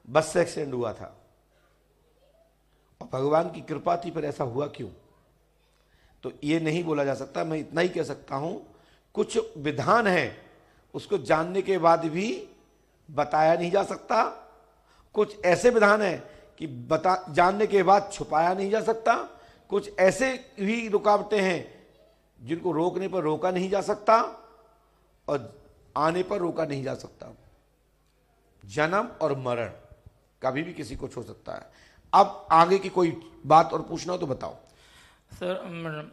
बस से एक्सीडेंट हुआ था और भगवान की कृपा थी, पर ऐसा हुआ क्यों तो ये नहीं बोला जा सकता। मैं इतना ही कह सकता हूं, कुछ विधान है उसको जानने के बाद भी बताया नहीं जा सकता, कुछ ऐसे विधान है कि जानने के बाद छुपाया नहीं जा सकता, कुछ ऐसे भी रुकावटें हैं जिनको रोकने पर रोका नहीं जा सकता और आने पर रोका नहीं जा सकता। जन्म और मरण कभी भी किसी को छो सकता है। अब आगे की कोई बात और पूछना हो तो बताओ। सर,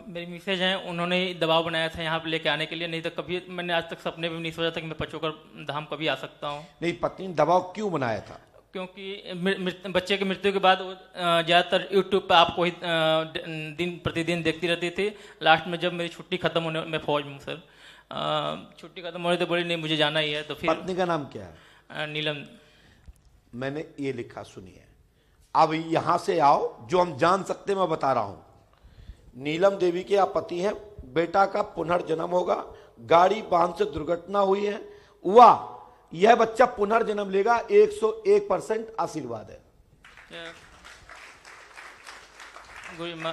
मेरी मिसेज हैं, उन्होंने दबाव बनाया था यहाँ पे लेके आने के लिए, नहीं तो कभी मैंने आज तक सपने में भी नहीं सोचा था कि मैं पचोकर धाम कभी आ सकता हूँ। नहीं, पत्नी ने दबाव क्यों बनाया था? क्योंकि बच्चे की मृत्यु के बाद ज़्यादातर यूट्यूब पे आपको ही दिन प्रतिदिन देखती रहती थी। लास्ट में जब मेरी छुट्टी खत्म होने, मैं फौज में हूँ सर, छुट्टी खत्म होने तो बोली नहीं मुझे जाना ही है, तो फिर। पत्नी का नाम क्या है? नीलम। मैंने ये लिखा, सुनिए। अब यहां से आओ, जो हम जान सकते मैं बता रहा हूं। नीलम देवी के आप पति हैं, बेटा का पुनर्जन्म होगा, गाड़ी वाहन से दुर्घटना हुई है, हुआ, यह बच्चा पुनर्जन्म लेगा, 101% आशीर्वाद है।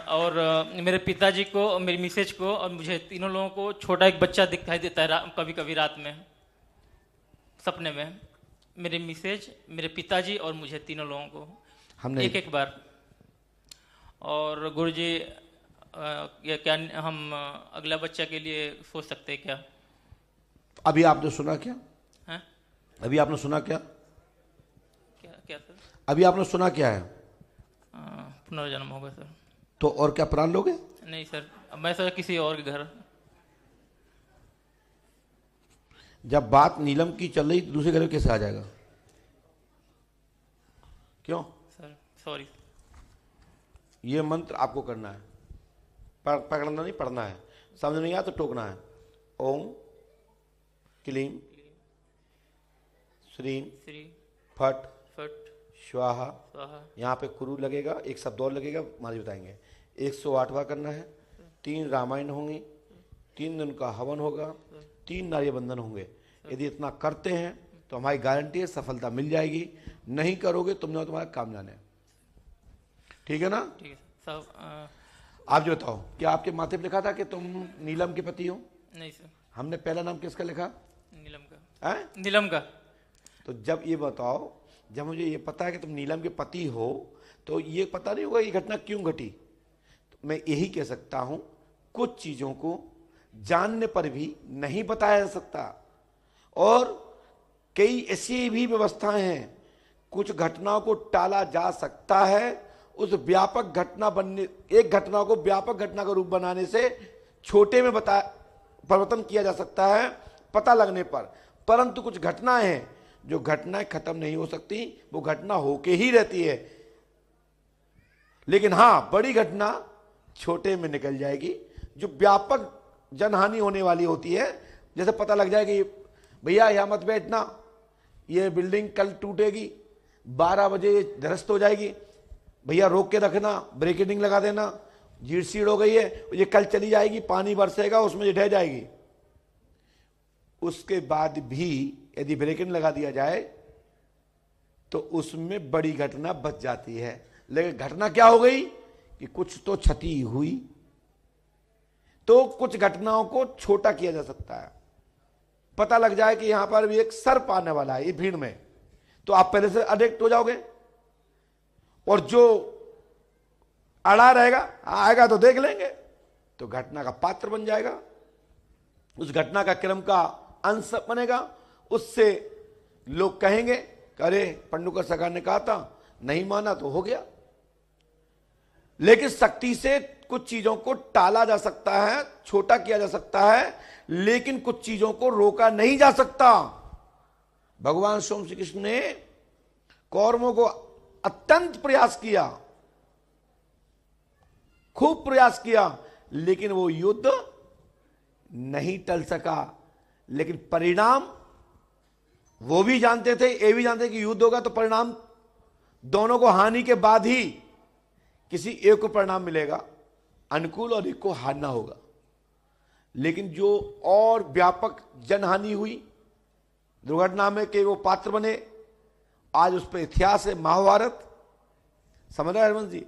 और मेरे पिताजी को, मेरी मिसेज को और मुझे तीनों लोगों को छोटा एक बच्चा दिखाई देता है कभी कभी रात में सपने में। मेरे मिसेज, मेरे पिताजी और मुझे तीनों लोगों को हमने एक बार। और गुरुजी, क्या हम अगला बच्चा के लिए सोच सकते हैं क्या? अभी आपने सुना क्या? है? अभी आपने सुना क्या? क्या सर? अभी आपने सुना क्या है? पुनर्जन्म होगा सर। तो और क्या प्राण लोगे? नहीं सर, मैं सर किसी और के घर। जब बात नीलम की चल रही, दूसरे घर में कैसे आ जाएगा? क्यों सर? सॉरी। ये मंत्र आपको करना है, पकड़ना नहीं, पढ़ना है। समझ नहीं आया तो टोकना है। ओम क्लीम श्रीम फट स्वाहा। यहाँ पे कुरु लगेगा, एक शब्द और लगेगा, मारी बताएंगे। 108वां करना है, 3 रामायण होंगी, 3 दिन का हवन होगा, 3 नारियल बंधन होंगे। यदि इतना करते हैं तो हमारी गारंटी है सफलता मिल जाएगी। नहीं करोगे तुमने, तुम्हारा काम जाने। ठीक है ना? ठीक है सब। आप जो बताओ, क्या आपके माथे पे लिखा था कि तुम नीलम के पति हो? नहीं सर। हमने पहला नाम किसका लिखा? नीलम का। है? नीलम का। तो जब ये बताओ, जब मुझे ये पता है कि तुम नीलम के पति हो, तो ये पता नहीं होगा ये घटना क्यों घटी। तो मैं यही कह सकता हूं, कुछ चीजों को जानने पर भी नहीं बताया जा सकता, और कई ऐसी भी व्यवस्थाएं हैं, कुछ घटनाओं को टाला जा सकता है। उस व्यापक घटना बनने, एक घटना को व्यापक घटना का रूप बनाने से छोटे में परिवर्तन किया जा सकता है पता लगने पर। परंतु कुछ घटनाएं हैं जो घटनाएं खत्म नहीं हो सकती, वो घटना होके ही रहती है। लेकिन हां, बड़ी घटना छोटे में निकल जाएगी, जो व्यापक जनहानि होने वाली होती है। जैसे पता लग जाएगी भैया यहां मत बैठना, ये बिल्डिंग कल टूटेगी, 12 बजे ध्वस्त हो जाएगी, भैया रोक के रखना, ब्रेकेटिंग लगा देना, जीड़ सीड़ हो गई है, ये कल चली जाएगी, पानी बरसेगा उसमें ये ढह जाएगी। उसके बाद भी यदि ब्रेकेटिंग लगा दिया जाए तो उसमें बड़ी घटना बच जाती है। लेकिन घटना क्या हो गई कि कुछ तो क्षति हुई। तो कुछ घटनाओं को छोटा किया जा सकता है। पता लग जाए कि यहां पर भी एक सर्प आने वाला है ये भीड़ में, तो आप पहले से अडिक्ट हो जाओगे, और जो अड़ा रहेगा आएगा तो देख लेंगे, तो घटना का पात्र बन जाएगा, उस घटना का क्रम का अंश बनेगा। उससे लोग कहेंगे अरे पंडुकर सरकार ने कहा था, नहीं माना तो हो गया। लेकिन शक्ति से कुछ चीजों को टाला जा सकता है, छोटा किया जा सकता है, लेकिन कुछ चीजों को रोका नहीं जा सकता। भगवान स्वयं श्री कृष्ण ने कौरवों को अत्यंत प्रयास किया, खूब प्रयास किया, लेकिन वो युद्ध नहीं टल सका। लेकिन परिणाम वो भी जानते थे, ये भी जानते कि युद्ध होगा तो परिणाम दोनों को हानि के बाद ही किसी एक को परिणाम मिलेगा, अनुकूल, और एक को हारना होगा। लेकिन जो और व्यापक जनहानि हुई दुर्घटना में के वो पात्र बने, आज उस पर इतिहास है महाभारत। समझ रहे हरवंश जी?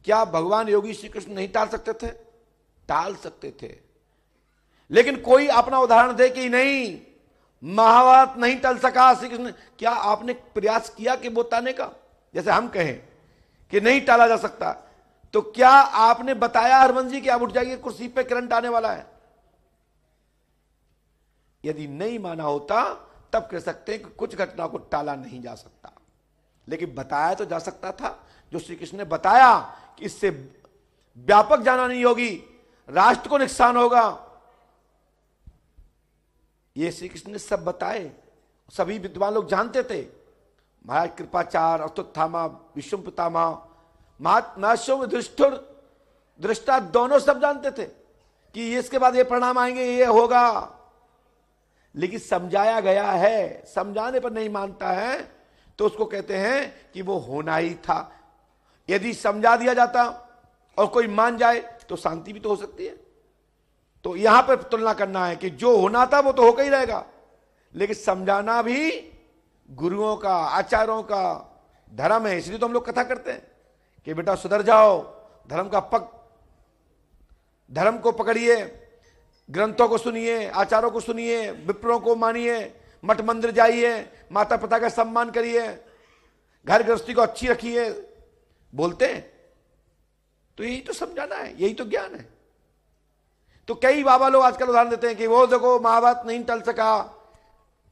क्या भगवान योगी श्री कृष्ण नहीं टाल सकते थे? टाल सकते थे, लेकिन कोई अपना उदाहरण दे कि नहीं महाभारत नहीं टल सका श्री कृष्ण। क्या आपने प्रयास किया कि बताने का? जैसे हम कहें कि नहीं टाला जा सकता, तो क्या आपने बताया हरवंश जी कि आप उठ जाइए कुर्सी पे, करंट आने वाला है? यदि नहीं माना होता तब कह सकते हैं कि कुछ घटना को टाला नहीं जा सकता, लेकिन बताया तो जा सकता था। जो श्री कृष्ण ने बताया कि इससे व्यापक जानहानि होगी, राष्ट्र को नुकसान होगा, ये श्री कृष्ण ने सब बताए, सभी विद्वान लोग जानते थे। महाराज कृपाचार्य, अश्वत्थामा, विश्व पितामह, महात्मा दृष्टा दोनों सब जानते थे कि इसके बाद ये परिणाम आएंगे, ये होगा। लेकिन समझाया गया है, समझाने पर नहीं मानता है तो उसको कहते हैं कि वो होना ही था। यदि समझा दिया जाता और कोई मान जाए तो शांति भी तो हो सकती है। तो यहां पर तुलना करना है कि जो होना था वो तो होकर ही रहेगा, लेकिन समझाना भी गुरुओं का, आचार्यों का धर्म है। इसलिए तो हम लोग कथा करते हैं कि बेटा सुधर जाओ, धर्म को पकड़िए, ग्रंथों को सुनिए, आचारों को सुनिए, विप्रों को मानिए, मठ मंदिर जाइए, माता पिता का सम्मान करिए, घर गृहस्थी को अच्छी रखिए, बोलते हैं। तो यही तो समझाना है, यही तो ज्ञान है। तो कई बाबा लोग आजकल उदाहरण देते हैं कि वो देखो महाभारत नहीं टल सका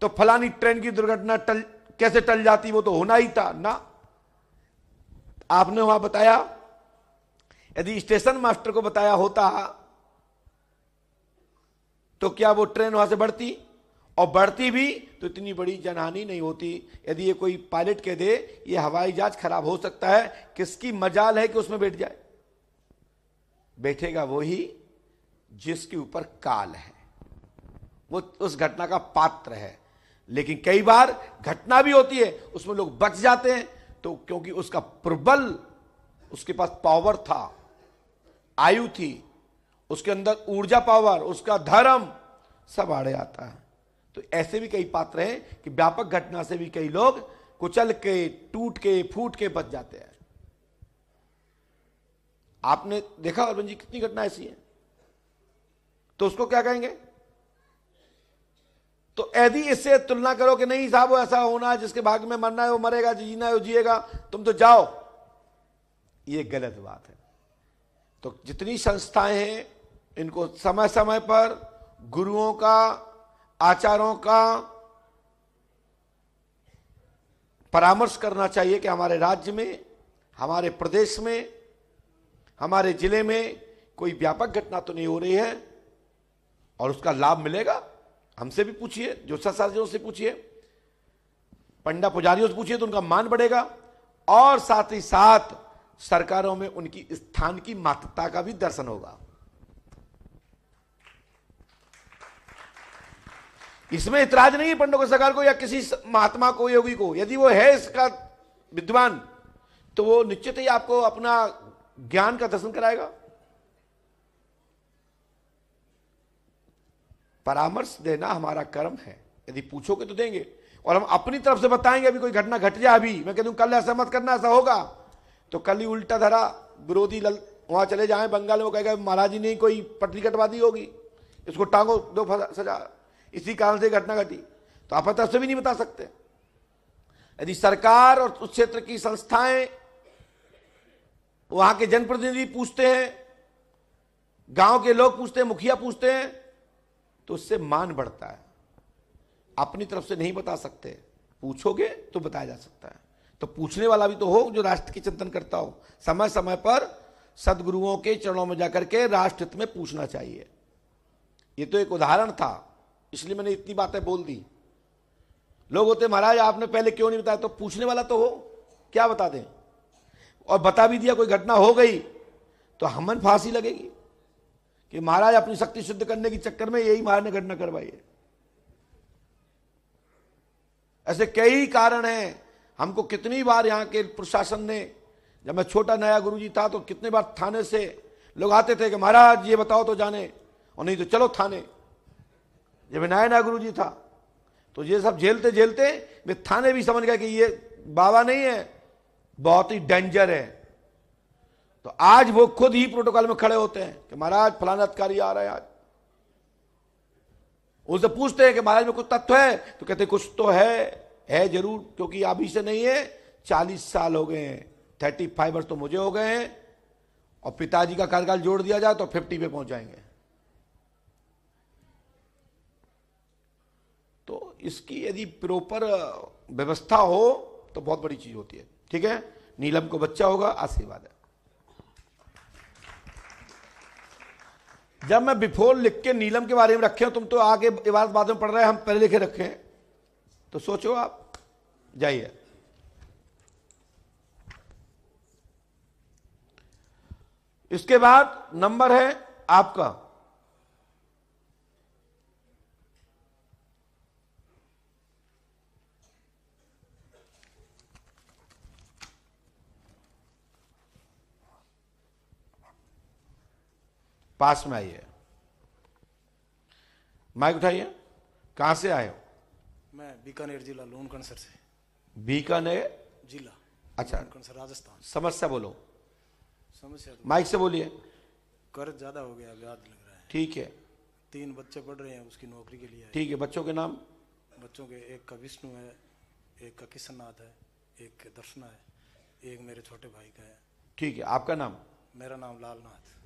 तो फलानी ट्रेन की दुर्घटना कैसे टल जाती, वो तो होना ही था ना। आपने वहां बताया, यदि स्टेशन मास्टर को बताया होता तो क्या वो ट्रेन वहां से बढ़ती, और बढ़ती भी तो इतनी बड़ी जनहानि नहीं होती। यदि ये कोई पायलट कह दे ये हवाई जहाज खराब हो सकता है, किसकी मजाल है कि उसमें बैठ जाए? बैठेगा वही जिसके ऊपर काल है, वो उस घटना का पात्र है। लेकिन कई बार घटना भी होती है उसमें लोग बच जाते हैं, तो क्योंकि उसका प्रबल, उसके पास पावर था, आयु थी, उसके अंदर ऊर्जा पावर, उसका धर्म सब आड़े आता है। तो ऐसे भी कई पात्र हैं कि व्यापक घटना से भी कई लोग कुचल के, टूट के, फूट के बच जाते हैं। आपने देखा अरविंद जी कितनी घटना ऐसी है, तो उसको क्या कहेंगे? तो यदि इससे तुलना करो कि नहीं साहब वो ऐसा होना है, जिसके भाग्य में मरना है वो मरेगा, जीना है वो जिएगा, तुम तो जाओ, ये गलत बात है। तो जितनी संस्थाएं हैं इनको समय समय पर गुरुओं का, आचार्यों का परामर्श करना चाहिए कि हमारे राज्य में, हमारे प्रदेश में, हमारे जिले में कोई व्यापक घटना तो नहीं हो रही है, और उसका लाभ मिलेगा। हमसे भी पूछिए, ज्योतिषाचार्यों से पूछिए, पंडा पुजारियों से पूछिए, तो उनका मान बढ़ेगा, और साथ ही साथ सरकारों में उनकी स्थान की महत्ता का भी दर्शन होगा। इसमें इतराज नहीं है पंडित सरकार को या किसी महात्मा को, योगी को। यदि वो है इसका विद्वान तो वो निश्चित ही आपको अपना ज्ञान का दर्शन कराएगा। परामर्श देना हमारा कर्म है, यदि पूछोगे तो देंगे, और हम अपनी तरफ से बताएंगे। अभी कोई घटना घट जाए, अभी मैं कह दूं कल ऐसा मत करना, ऐसा होगा, तो कल ही उल्टा धरा विरोधी वहां चले जाएं बंगाल में, वो कहेगा महाराज जी ने कोई पटरी कटवा दी होगी, इसको टांगो दो सजा, इसी कारण से घटना घटी। तो आप तरफ से भी नहीं बता सकते। यदि सरकार और उस क्षेत्र की संस्थाएं, वहां के जनप्रतिनिधि पूछते हैं, गांव के लोग पूछते हैं, मुखिया पूछते हैं, तो उससे मान बढ़ता है। अपनी तरफ से नहीं बता सकते, पूछोगे तो बताया जा सकता है। तो पूछने वाला भी तो हो जो राष्ट्र की चिंतन करता हो। समय समय पर सदगुरुओं के चरणों में जाकर के राष्ट्र हित में पूछना चाहिए। ये तो एक उदाहरण था, इसलिए मैंने इतनी बातें बोल दी। लोग होते महाराज आपने पहले क्यों नहीं बताया, तो पूछने वाला तो हो, क्या बता दें। और बता भी दिया, कोई घटना हो गई तो हमन फांसी लगेगी कि महाराज अपनी शक्ति सिद्ध करने के चक्कर में यही महाराज ने घटना करवाई है। ऐसे कई कारण हैं। हमको कितनी बार यहाँ के प्रशासन ने, जब मैं छोटा नया गुरुजी था तो कितने बार थाने से लोग आते थे कि महाराज ये बताओ तो जाने, और नहीं तो चलो थाने। जब नया नया गुरुजी था तो ये सब झेलते झेलते वे थाने भी समझ गए कि ये बाबा नहीं है, बहुत ही डेंजर है। तो आज वो खुद ही प्रोटोकॉल में खड़े होते हैं कि महाराज फलाना अधिकारी आ रहा है आज। उनसे पूछते हैं कि महाराज में कुछ तथ्य है, तो कहते कुछ तो है जरूर, क्योंकि अभी से नहीं है, 40 साल हो गए हैं, 35 वर्ष तो मुझे हो गए हैं, और पिताजी का कार्यकाल जोड़ दिया जाए तो 50 पे पहुंच जाएंगे। तो इसकी यदि प्रॉपर व्यवस्था हो तो बहुत बड़ी चीज होती है। ठीक है, नीलम को बच्चा होगा, आशीर्वाद है। जब मैं बिफोर लिख के नीलम के बारे में रखे, तुम तो आगे इबारत बाद में पढ़ रहे हैं, हम पहले लिखे रखे हैं, तो सोचो आप। जाइए, इसके बाद नंबर है आपका पास में आइए, माइक उठाइए। कहां से आए हो? मैं बीकानेर जिला लोनकणसर से। बीकानेर जिला, अच्छा, लोनकणसर राजस्थान। समस्या बोलो, समस्या तो माइक से बोलिए। कर्ज ज्यादा हो गया, ब्याज लग रहा है। ठीक है, 3 बच्चे पढ़ रहे हैं, उसकी नौकरी के लिए। ठीक है, बच्चों के नाम? बच्चों के एक का विष्णु है, एक का किशननाथ है, एक दर्शना है, एक मेरे छोटे भाई का है। ठीक है, आपका नाम? मेरा नाम लालनाथ है।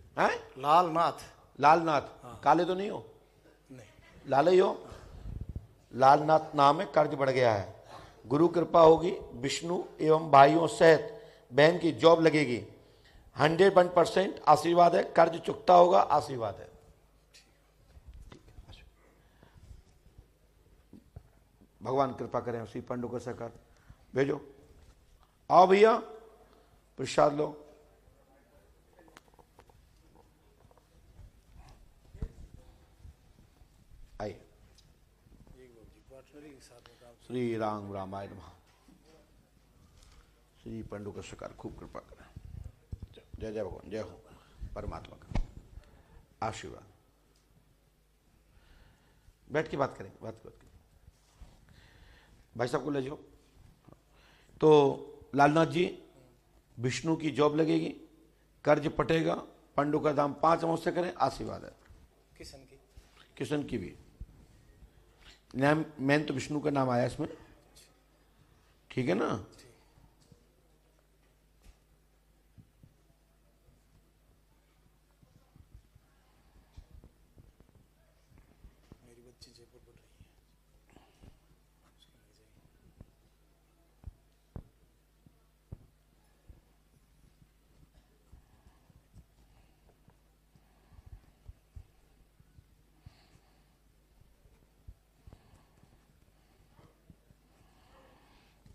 लालनाथ। लालनाथ। हाँ। काले तो नहीं हो? नहीं, लाल ही हो। लालनाथ नाम है, कर्ज बढ़ गया है, गुरु कृपा होगी, विष्णु एवं भाइयों सहित बहन की जॉब लगेगी, 101% आशीर्वाद है, कर्ज चुकता होगा, आशीर्वाद है। भगवान कृपा करें, उसी पंडु को सरकार भेजो। आओ भैया, प्रसाद लो। आइए। श्री राम रामायण नमः। श्री पंडु का सरकार खूब कृपा करें। जय जय भगवान, जय हो परमात्मा का आशीर्वाद। बैठ के बात करें, बात करें। भाई साहब को ले जाओ। तो लालनाथ जी, विष्णु की जॉब लगेगी, कर्ज पटेगा, पंडु का दाम 5 अंश से करें, आशीर्वाद है। किशन की भी नाम, मैन तो विष्णु का नाम आया इसमें, ठीक है ना। मेरी बच्ची जयपुर पढ़ रही है।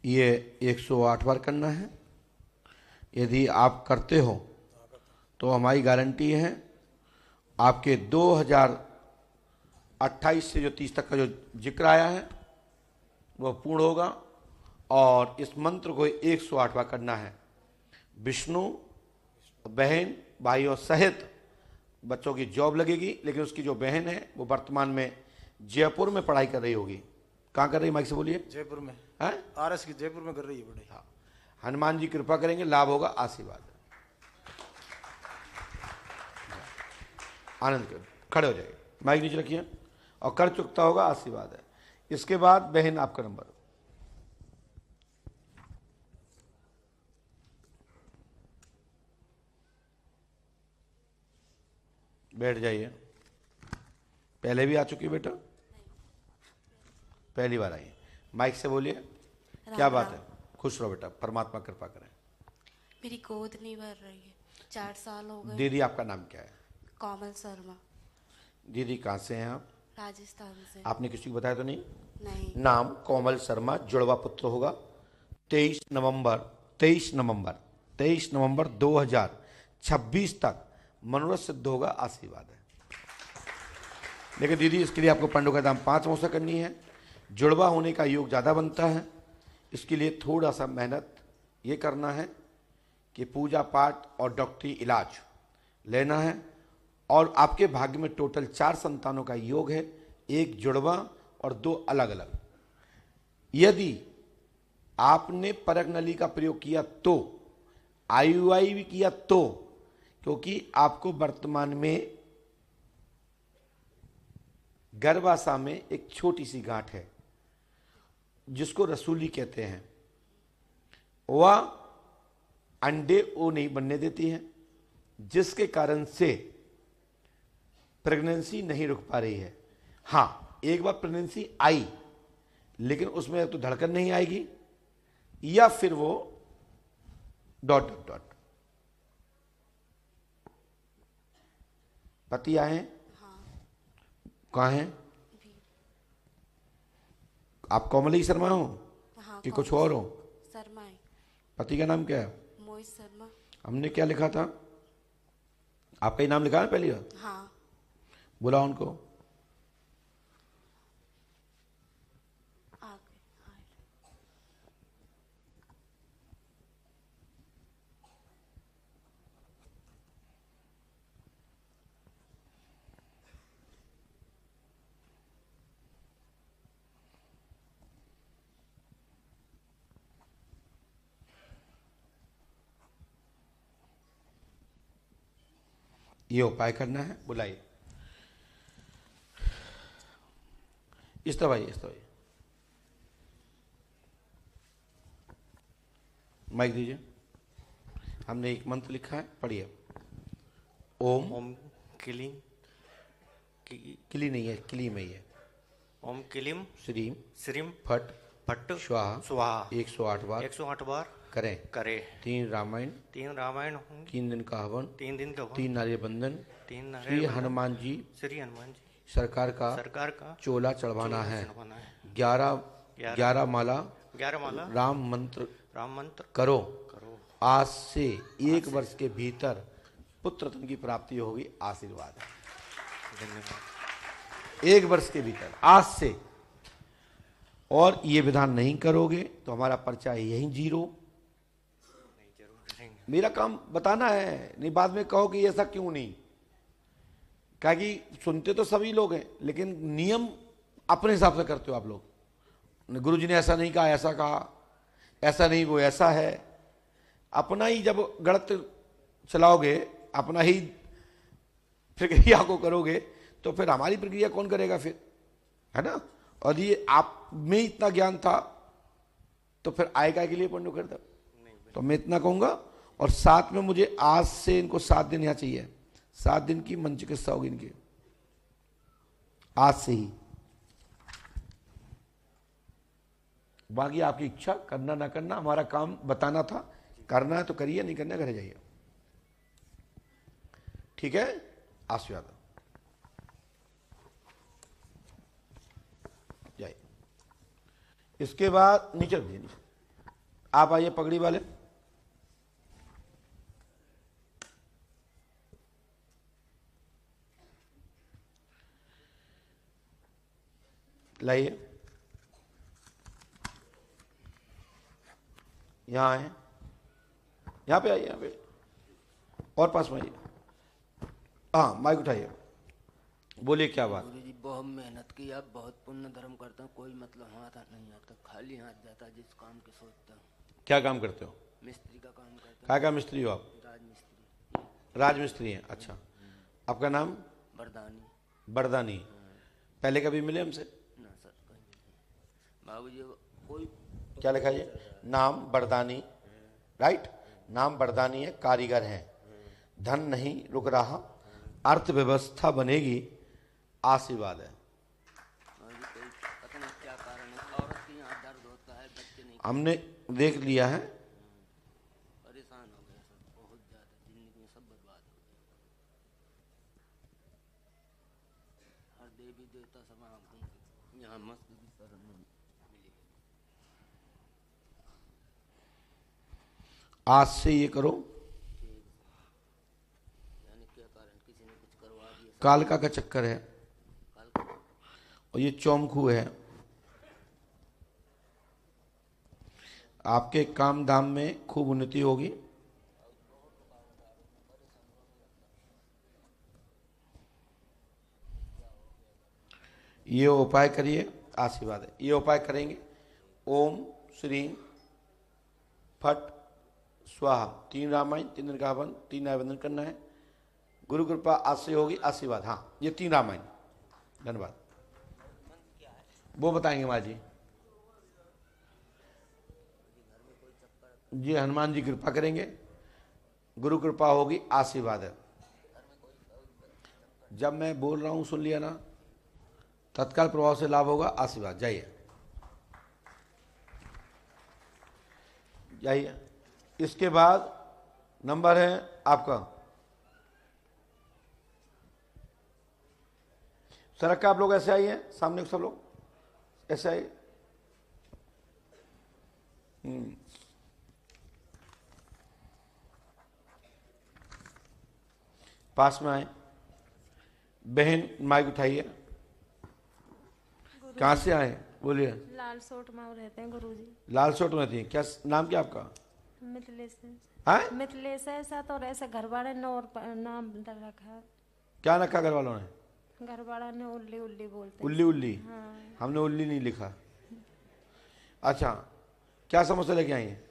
ये 108 बार करना है। यदि आप करते हो तो हमारी गारंटी है आपके 2000 28 से जो 30 तक का जो जिक्र आया है वह पूर्ण होगा। और इस मंत्र को 108 बार करना है। विष्णु, बहन, भाइयों सहित बच्चों की जॉब लगेगी, लेकिन उसकी जो बहन है वो वर्तमान में जयपुर में पढ़ाई कर रही होगी। कहाँ कर रही है, माइक से बोलिए। जयपुर में है, आरएस की जयपुर में कर रही है पढ़ाई। हाँ, हनुमान जी कृपा करेंगे, लाभ होगा, आशीर्वाद। आनंद कर, खड़े हो जाइए, माइक नीचे रखिए। और कर चुकता होगा, आशीर्वाद है। इसके बाद बहन आपका नंबर। बैठ जाइए। पहले भी आ चुकी बेटा? पहली बार आई। माइक से बोलिए, क्या बात है? खुश रहो बेटा, परमात्मा कृपा करें। मेरी गोद नहीं भर रही है, 4 साल हो गए। दीदी आपका नाम क्या है? कोमल शर्मा। दीदी कहाँ से हैं आप? राजस्थान से। आपने किसी को बताया तो नहीं? नहीं। नाम कोमल शर्मा, जुड़वा पुत्र होगा। 23 नवंबर 2026 तक मनोरथ सिद्ध होगा, आशीर्वाद है। लेकिन दीदी इसके लिए आपको पंडों का दाम 5 मौसा करनी है। जुड़वा होने का योग ज़्यादा बनता है। इसके लिए थोड़ा सा मेहनत ये करना है कि पूजा पाठ और डॉक्टरी इलाज लेना है। और आपके भाग्य में टोटल 4 संतानों का योग है, 1 जुड़वा और 2 अलग अलग। यदि आपने परग नली का प्रयोग किया तो, IUI भी किया तो, क्योंकि आपको वर्तमान में गर्भाशय में एक छोटी सी गांठ है जिसको रसूली कहते हैं। वह अंडे वो नहीं बनने देती है, जिसके कारण से प्रेगनेंसी नहीं रुक पा रही है। हाँ, एक बार प्रेगनेंसी आई लेकिन उसमें तो धड़कन नहीं आएगी, या फिर वो ... पति आए हैं? हाँ। कहाँ हैं? आप कोमली शर्मा हो? हाँ, कि कुछ और हो? शर्मा है। पति का नाम क्या है? मोहित शर्मा। हमने क्या लिखा था? आपका ही नाम लिखा है पहली बार? हाँ। बुलाओ उनको। हाँ। ये उपाय करना है, बुलाइए। इस तरह आइए, इस तरह आइए। माइक दीजिए। हमने एक मंत्र लिखा है, पढ़िए। ओम ओम किलिंग किली नहीं है, किली में ही है। ओम किलिम श्रीम श्रीम फट फट स्वाहा स्वाहा 108 बार 108 बार करें। करे। 3 रामायण 3 रामायण होंगे, 3 दिन का हवन 3 दिन का 3 नारियल बंधन 3 श्री हनुमान जी श्री हनुमान जी सरकार का चोला चढ़वाना है। 11 माला 11 माला राम मंत्र करो। आज से 1 वर्ष के भीतर पुत्र रत्न की प्राप्ति होगी, आशीर्वाद है। धन्यवाद। 1 वर्ष के भीतर, आज से। और ये विधान नहीं करोगे तो हमारा पर्चा यहीं 0। मेरा काम बताना है, नहीं बाद में कहो कि ऐसा क्यों नहीं। क्या कि सुनते तो सभी लोग हैं, लेकिन नियम अपने हिसाब से करते हो आप लोग। गुरुजी ने ऐसा नहीं कहा, ऐसा कहा, ऐसा नहीं, वो ऐसा है। अपना ही जब गलत चलाओगे, अपना ही प्रक्रिया को करोगे, तो फिर हमारी प्रक्रिया कौन करेगा फिर, है ना। और ये आप में इतना ज्ञान था तो फिर आएगा के लिए पंडु कर दो। तो मैं इतना कहूंगा। और साथ में मुझे आज से इनको 7 दिन यहाँ चाहिए। 7 दिन की मन चिकित्सा होगी इनकी, आज से ही। बाकी आपकी इच्छा, करना ना करना, हमारा काम बताना था। करना है तो करिए, नहीं करना घर जाइए। ठीक है, आशीर्वाद जाइए। इसके बाद नीचे रख दीजिए, आप आइए पगड़ी वाले। लाइए, यहाँ आए, यहाँ पे आइए, यहाँ पे और पास में आइए। हाँ, माइक उठाइए, बोलिए क्या बात। गुरु जी बहुत मेहनत की, आप बहुत पुण्य धर्म करते हैं, कोई मतलब हाथ नहीं आता, खाली हाथ जाता है जिस काम के सोचता हूँ। क्या काम करते हो? मिस्त्री का काम करते क्या क्या मिस्त्री हो आप? राजमिस्त्री। राजमिस्त्री हैं, अच्छा। आपका नाम? बरदानी। बरदानी। पहले कभी मिले हमसे? ना सर, कहीं बाबूजी कोई क्या लिखा है? नाम बरदानी, राइट? नाम बरदानी है, कारीगर हैं, धन नहीं रुक रहा, अर्थव्यवस्था बनेगी, आशीर्वाद है। कोई पता नहीं क्या कारण है, औरत के यहाँ दर्द होता है, बच्चे नहीं, हमने देख लिया है, परेशान हो गया सर, बहुत ज्यादा जिंदगी में सब बर्बाद हो गया। हर देवी देवता सब यहाँ मस्त भी शरण मिली। आज से ये करो। यानी क्या कारण, किसी ने कुछ करवा दिया? कालका का चक्कर है और ये चौमखू है। आपके काम धाम में खूब उन्नति होगी। ये उपाय करिए, आशीर्वाद है। ये उपाय करेंगे, ओम श्री फट स्वाहा, 3 रामायण, 3 दिन का हवन, 3 आवेदन करना है। गुरु कृपा आज से होगी, आशीर्वाद। हाँ, ये 3 रामायण। धन्यवाद। वो बताएंगे माँ जी। जी हनुमान जी कृपा करेंगे, गुरु कृपा होगी, आशीर्वाद है। जब मैं बोल रहा हूं सुन लिया ना, तत्काल प्रभाव से लाभ होगा, आशीर्वाद। जाइए जाइए। इसके बाद नंबर है आपका, सड़क का आप लोग ऐसे आइए, सामने सब लोग ऐसे आइए। पास में आए। बहन माइक उठाइए। कहाँ से आए? बोलिए। लाल सोट में रहते हैं गुरुजी। लाल सोट में रहती हैं, क्या नाम क्या आपका? मिथिलेश है? मिथिलेश है ऐसा, तो ऐसे घर वाले ने और नाम डर रखा है। क्या रखा घर वालों ने? घर वाला ने उल्ली उल्ली बोलते। उल्ली उल्ली? हाँ। हमने उल्ली नहीं लिखा। अच्छा, क्या समस्या लेके आई हैं?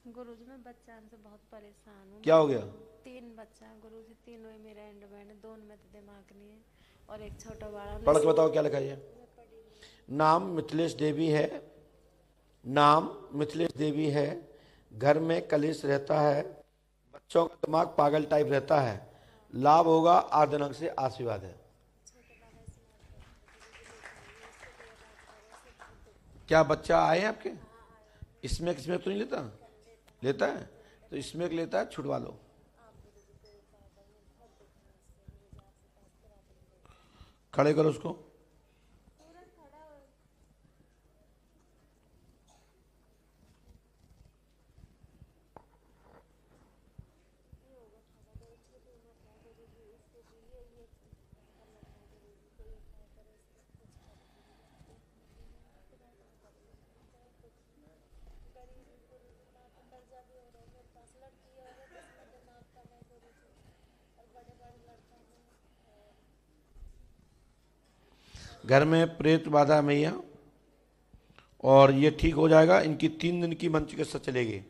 गुरुजी मैं बच्चा से बहुत परेशान हूँ। क्या हो गया? 3 बच्चा है गुरुजी, तीनों ही मेरे एंड बैंड, 2 में तो दिमाग नहीं है और एक छोटा बड़ा। पढ़ के बताओ क्या लिखा है? नाम मिथिलेश देवी है, नाम मिथिलेश देवी है, घर में कलेश रहता है, बच्चों का दिमाग पागल टाइप रहता है, लाभ होगा, 8 दिनांक से आशीर्वाद है। क्या बच्चा आए हैं आपके? इसमें तो नहीं लेता? लेता है तो इसमें लेता है, छुड़वा लो। खड़े करो उसको। घर में प्रेत बाधा मैया, और ये ठीक हो जाएगा। इनकी 3 दिन की मंत्र चिकित्सा चलेगी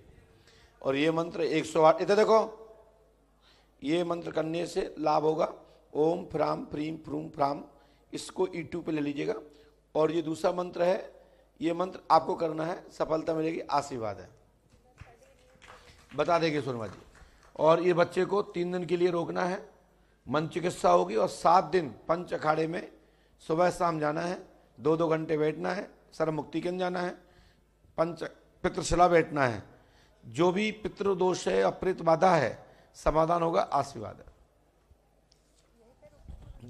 और ये मंत्र 108, इधर देखो, ये मंत्र करने से लाभ होगा। ओम फ्राम फ्रीम फ्रूम फ्राम, इसको E2 पे ले लीजिएगा। और ये दूसरा मंत्र है, ये मंत्र आपको करना है, सफलता मिलेगी, आशीर्वाद है। बता देंगे सोनमा जी। और ये बच्चे को 3 दिन के लिए रोकना है, मंत्र चिकित्सा होगी। और 7 दिन पंच अखाड़े में सुबह शाम जाना है, 2-2 घंटे बैठना है, सर्व मुक्ति केंद्र जाना है, पंच पितृशिला बैठना है। जो भी पितृदोष है, अप्रेत बाधा है, समाधान होगा, आशीर्वाद है।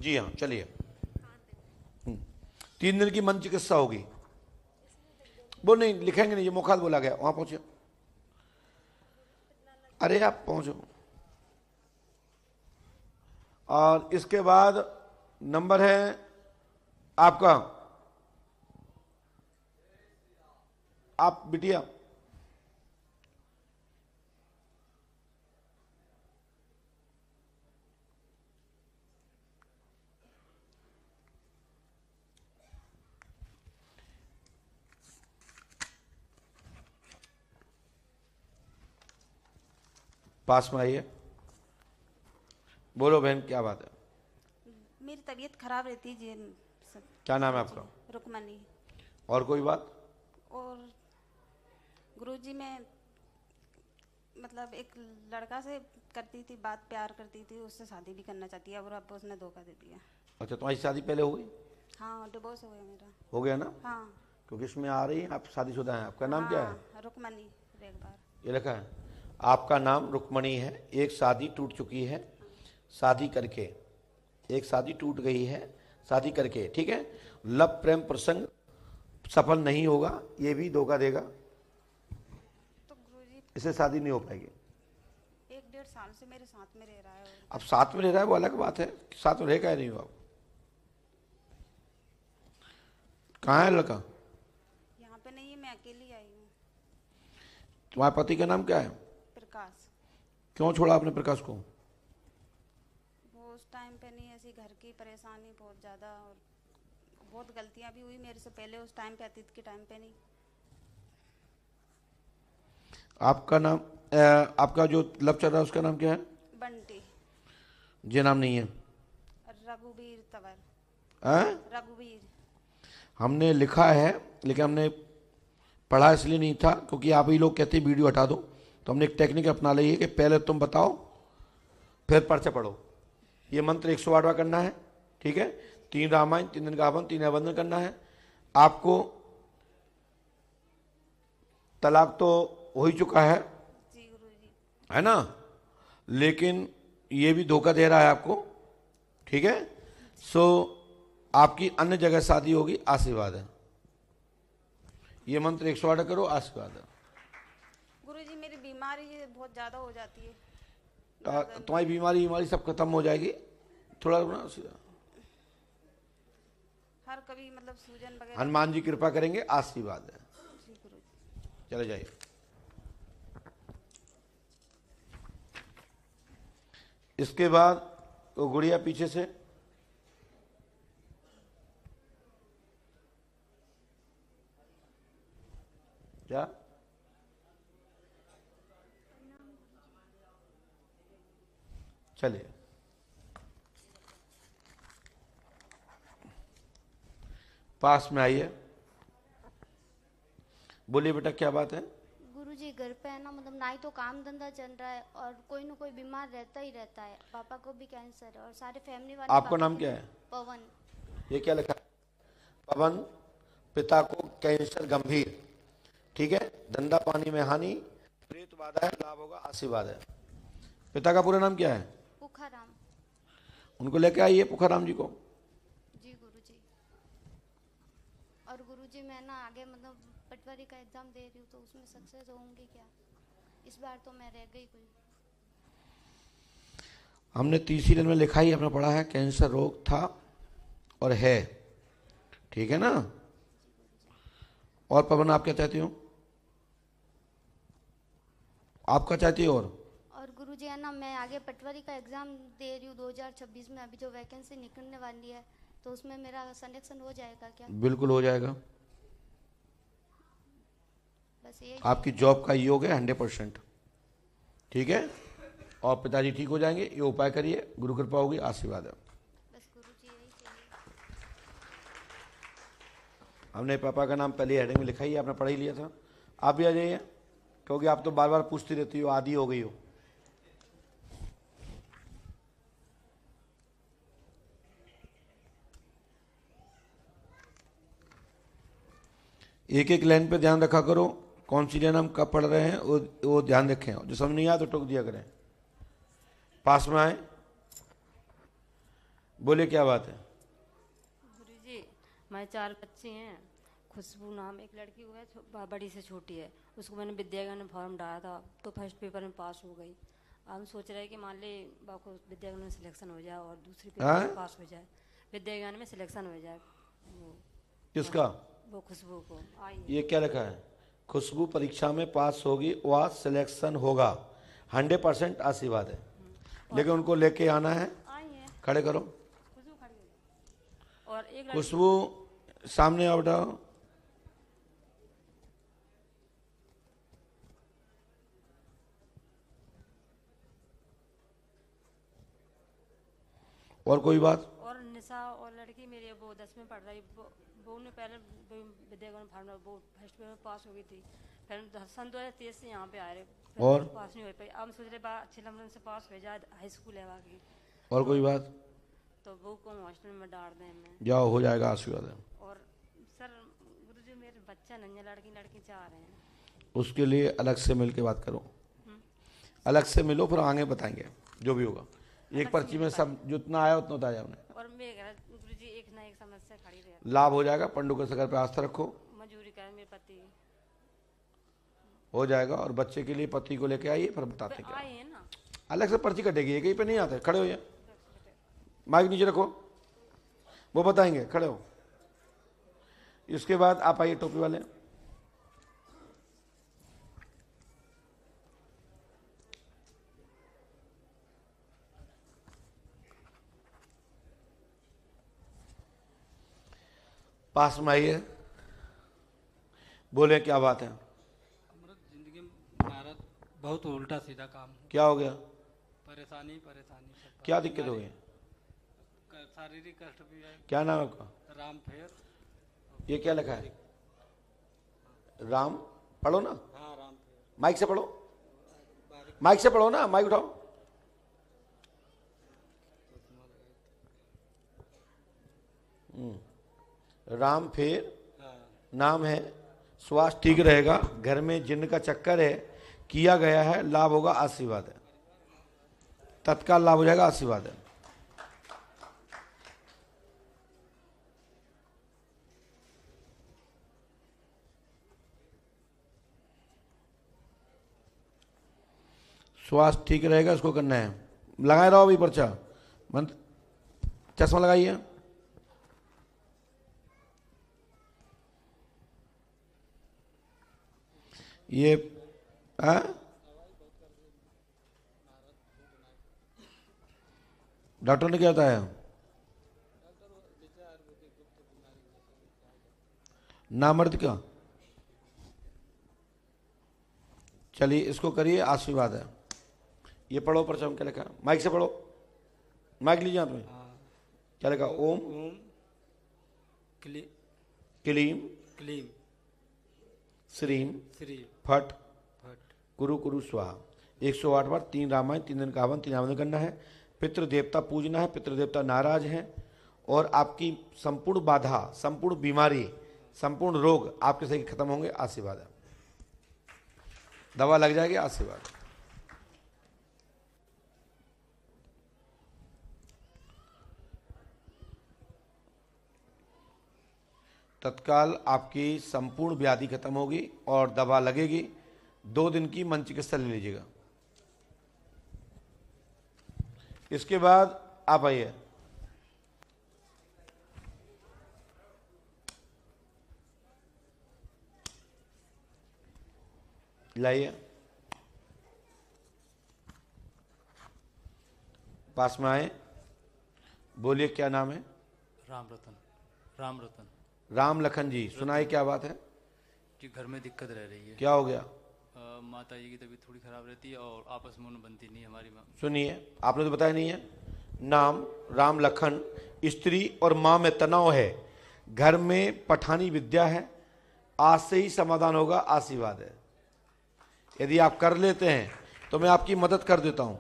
जी हाँ, चलिए। 3 दिन की मंत्र चिकित्सा होगी। वो नहीं लिखेंगे नहीं, ये मुखाल बोला गया। वहां पहुंचे, अरे आप पहुंचो। और इसके बाद नंबर है आपका आप बिटिया पास में आइए, बोलो बहन क्या बात है? मेरी तबीयत खराब रहती है जी। क्या नाम है आपका? रुकमनी। और कोई बात? और गुरुजी मैं मतलब एक लड़का से करती थी बात, प्यार करती थी, उससे शादी भी करना चाहती है और अब उसने धोखा दे दिया। अच्छा, तुम्हारी शादी पहले हो गई? हाँ, डिवोर्स हो गया मेरा। हो गया ना? हाँ। क्योंकि इसमें आ रही है आप शादीशुदा हैं। आपका नाम क्या है? रुकमनी रेगबार। ये लिखा है आपका नाम रुकमणी है। एक शादी टूट चुकी है, शादी करके, एक शादी टूट गई है शादी करके, ठीक है। लव प्रेम प्रसंग सफल नहीं होगा, ये भी धोखा देगा, तो गुरुजी इससे शादी नहीं हो पाएगी। 1-1.5 साल से मेरे साथ में रह रहा है। अब साथ में रह रहा है वो अलग बात है, साथ में रह का नहीं हो आप? कहाँ है लड़का? यहाँ पे नहीं है, मैं अकेली आई हूँ। तुम्हारे पति का नाम क्या है? प्रकाश। क्यों छोड़ा आपने प्रकाश को? वो उस टाइम पे नहीं, ऐसी घर की परेशानी बहुत ज़्यादा और बहुत गलतियाँ भी हुई मेरे से पहले, उस टाइम पे, अतीत के टाइम पे नहीं। आपका नाम आपका जो लव चल रहा है उसका नाम क्या है? बंटी। ये नाम नहीं है? रघुवीर तंवर। रघुवीर। हमने लिखा है लेकिन हमने पढ़ा इसलिए नहीं था क्योंकि आप ही लोग कहते वीडियो हटा दो, तो हमने एक टेक्निक अपना ली है कि पहले तुम बताओ फिर पर्चा पढ़ो। ये मंत्र 108वां करना है, ठीक है। 3 रामायण, 3 दिन का हवन, 3 अवंदन करना है। आपको तलाक तो हो ही चुका है, है ना, लेकिन ये भी धोखा दे रहा है आपको, ठीक है। सो आपकी अन्य जगह शादी होगी, आशीर्वाद है। ये मंत्र 108 करो, आशीर्वाद है। गुरुजी मेरी बीमारी बहुत ज्यादा हो जाती है। तुम्हारी बीमारी सब खत्म हो जाएगी, थोड़ा ना सीधा। हर कभी मतलब सूजन वगैरह। हनुमान जी कृपा करेंगे, आशीर्वाद है। चले जाइए। इसके बाद वो गुड़िया पीछे से, क्या चलिए। पास में आइए, बोलिए बेटा क्या बात है? गुरुजी घर पे है ना, मतलब ना ही तो काम धंधा चल रहा है और कोई ना कोई बीमार रहता ही रहता है। पापा को भी कैंसर है और सारे फैमिली वाले। आपका नाम क्या है? पवन। ये क्या लिखा है? पवन, पिता को कैंसर गंभीर, ठीक है। धंधा पानी में हानि, प्रेत बाधा है, लाभ होगा, आशीर्वाद है। पिता का पूरा नाम क्या है? पुखाराम। उनको लेके आइए पुखाराम जी को। जी गुरुजी। और गुरुजी मैं ना आगे मतलब पटवारी का एग्जाम दे रही हूँ, तो उसमें सक्सेस होंगी क्या? इस बार तो मैं रह गई कोई। हमने तीसरी लाइन में लिखा ही अपना पढ़ा है, कैंसर रोग था और है, ठीक है ना। और पवन आप क्या चाहती हो? आप क्या चाहती हो? और गुरुजी है ना, मैं आगे पटवारी का एग्जाम दे रही हूँ 2026 में, अभी जो वैकेंसी निकलने वाली है, तो उसमें मेरा सिलेक्शन हो जाएगा क्या? बिल्कुल हो जाएगा। बस ये आपकी जॉब का योग है 100%, ठीक है। और पिताजी ठीक हो जाएंगे, ये उपाय करिए, गुरु कृपा होगी, आशीर्वाद है। बस गुरुजी यही चाहिए। हमने पापा का नाम पहले हेडिंग में लिखा ही, आपने पढ़ ही लिया था। आप भी आ जाइए, क्योंकि आप तो बार बार पूछती रहती हो, आदी हो गई हो। एक एक लाइन पे ध्यान रखा करो, कौन सी लाइन हम कब पढ़ रहे हैं वो ध्यान रखें, जो समझ नहीं आया तो टोक दिया करें। पास में आए, बोले क्या बात है? गुरुजी हमारे 4 बच्चे हैं। खुशबू नाम एक लड़की हुआ है, बड़ी से छोटी है, उसको मैंने विद्यागण में फॉर्म डाला था तो फर्स्ट पेपर में पास हो गई। अब हम सोच रहे हैं कि मान ली बाको विद्यागण में सिलेक्शन हो जाए और दूसरी पेपर में पास हो जाए, विद्यागण में सिलेक्शन हो जाए। वो किसका? वो खुशबू को। ये क्या लिखा है? खुशबू परीक्षा में पास होगी, वह सिलेक्शन होगा, 100% आशीर्वाद है। लेकिन उनको लेके आना है। खड़े करो। और एक खुशबू सामने आओ, बेटा। और कोई बात? और निशा और लड़की मेरी वो 10वीं में पढ़ रही, वो ने पहले विद्यागण फार्म वो फर्स्ट में पास हो गई थी, फिर सन 2023 से यहाँ पे आ रहे और पास नहीं हो पाई। अब सोच रहे अच्छे नंबर से पास हो जाए, हाई स्कूल है वहाँ की। और कोई बात? तो वो को हॉस्टल में डाल दें हमें। जाओ, हो जाएगा, आशीर्वाद है। और सर गुरुजी मेरे बच्चा नहीं है, लड़की चाह रहे हैं। उसके लिए अलग से मिल के बात करो, अलग से मिलो, फिर आगे बताएंगे जो भी होगा। एक पर्ची में सब जितना आया उतना बताया हमने। और मैं गुरुजी एक ना एक समस्या खड़ी रहती। लाभ हो जाएगा, पंडू के सगर पे आस्था रखो, मजूरी कर मेरे पति हो जाएगा। और बच्चे के लिए पति को लेके आइए, फिर बताते क्या। आए हैं ना, अलग से पर्ची कटेगी, एक ही पे नहीं आते। खड़े हो जाए, माइक नीचे रखो, वो बताएंगे। खड़े हो। इसके बाद आप आइए टोपी वाले। पास में आइए, बोले क्या बात है? जिंदगी में भारत बहुत उल्टा सीधा काम। क्या हो गया? परेशानी क्या दिक्कत हो गई? शारीरिक कष्ट भी है। क्या नाम है आपका? राम फेर। ये क्या लिखा है? राम पढ़ो ना। हाँ, राम फेर। माइक से पढ़ो, माइक से पढ़ो ना, माइक उठाओ। राम फेर नाम है। स्वास्थ्य ठीक रहेगा, घर में जिन्न का चक्कर है, किया गया है, लाभ होगा, आशीर्वाद है, तत्काल लाभ हो जाएगा, आशीर्वाद है। स्वास्थ्य ठीक रहेगा, इसको करना है। लगाए रहो अभी पर्चा। मंत्र चश्मा लगाइए। ये डॉक्टर ने क्या बताया? नामर्द का। चलिए इसको करिए, आशीर्वाद है। ये पढ़ो पर्चा में क्या लिखा? माइक से पढ़ो, माइक लीजिए हाथ में। क्या लिखा? ओम क्लीम श्रीम फट कुरु कुरु स्वाहा। 108 बार, 3 रामायण, 3 दिन का हवन, 3 आवन करना है। पितृ देवता पूजना है, पितृ देवता नाराज हैं, और आपकी संपूर्ण बाधा, संपूर्ण बीमारी, संपूर्ण रोग आपके सही खत्म होंगे, आशीर्वाद है। दवा लग जाएगी, आशीर्वाद। तत्काल आपकी संपूर्ण व्याधि खत्म होगी और दवा लगेगी। 2 दिन की मन चिकित्सा ले लीजिएगा। इसके बाद आप आइए। लाइए, पास में आए, बोलिए क्या नाम है? राम रतन। राम रतन। राम लखन जी, सुनाइए क्या बात है? जी घर में दिक्कत रह रही है। क्या हो गया? माता जी की तबीयत थोड़ी खराब रहती है और आपस में बनती नहीं हमारी माँ। सुनिए, आपने तो बताया नहीं है। नाम राम लखन, स्त्री और माँ में तनाव है, घर में पठानी विद्या है, आज से ही समाधान होगा, आशीर्वाद है। यदि आप कर लेते हैं तो मैं आपकी मदद कर देता हूं,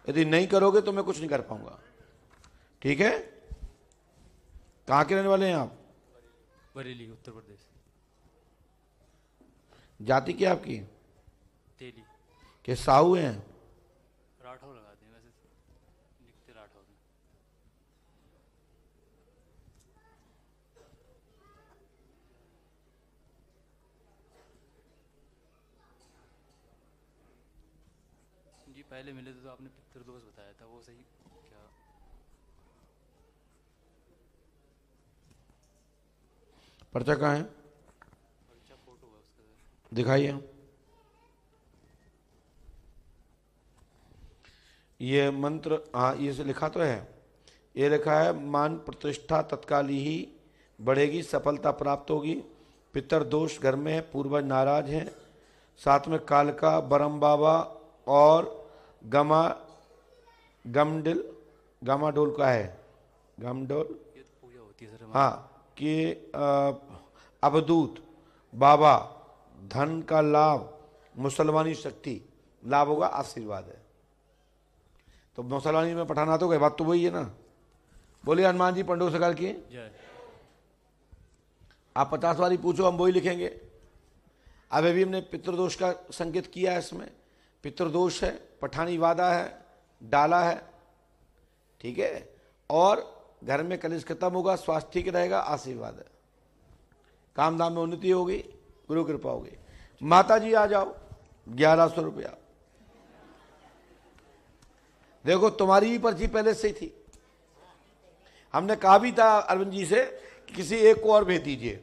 यदि नहीं करोगे तो मैं कुछ नहीं कर पाऊंगा। ठीक है? कहाँ के रहने वाले हैं आप? बरेली, उत्तर प्रदेश। जाति क्या आपकी? तेली। के साहू हैं? राठौर लगाते हैं, वैसे लिखते राठौर हैं। जी पहले मिले थे तो आपने पितृदोष बताया था, वो सही क्या? पर्चा कहाँ है? पर्चा फोटो है उसका। दिखाइए। ये मंत्र, हाँ ये से लिखा तो है, ये लिखा है मान प्रतिष्ठा तत्काल ही बढ़ेगी, सफलता प्राप्त होगी, पितर दोष घर में है, पूर्वज नाराज हैं, साथ में कालका, बरम बाबा और गामाडोल का है, गामडोल, पूजा होती है सर। हाँ कि अवधूत बाबा, धन का लाभ, मुसलमानी शक्ति लाभ होगा, आशीर्वाद है। तो मुसलमानी में पठाना तो गए, बात तो वही है ना। बोलिए हनुमान जी पंडो सरकार की जय। आप 50 वाली पूछो, हम वही लिखेंगे। अब अभी हमने पितृदोष का संकेत किया है, इसमें पितृदोष है, पठानी वादा है, डाला है, ठीक है, और घर में कलेश खत्म होगा, स्वास्थ्य ठीक रहेगा, आशीर्वाद है, काम धाम में उन्नति होगी, गुरु कृपा होगी। माता जी आ जाओ, 1100 रुपया। देखो तुम्हारी ही पर्ची पहले से ही थी, हमने कहा भी था अरविंद जी से कि किसी एक को और भेज दीजिए,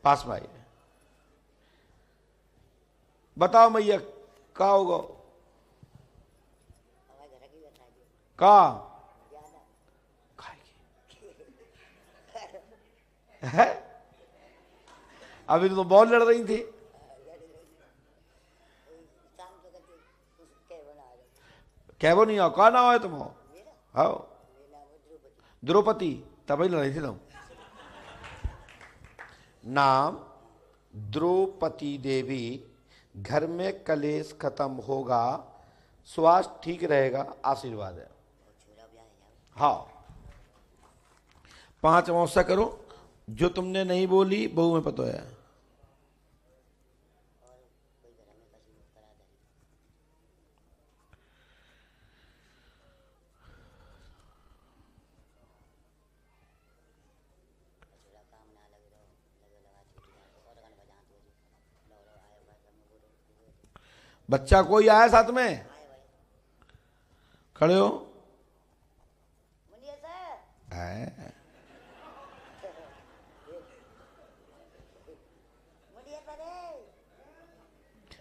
पास में आइए। बताओ मैया का होगा, का है? अभी तो बहुत लड़ रही थी। कैबो नहीं आओ, का नाम है तुम? आओ द्रौपदी, तभी लड़ रही थी तुम। नाम द्रौपदी देवी, घर में कलेश खत्म होगा, स्वास्थ्य ठीक रहेगा, आशीर्वाद है। हाँ 5 अमावस्या करो, जो तुमने नहीं बोली बहू में पता है। बच्चा कोई आया साथ में? खड़े हो।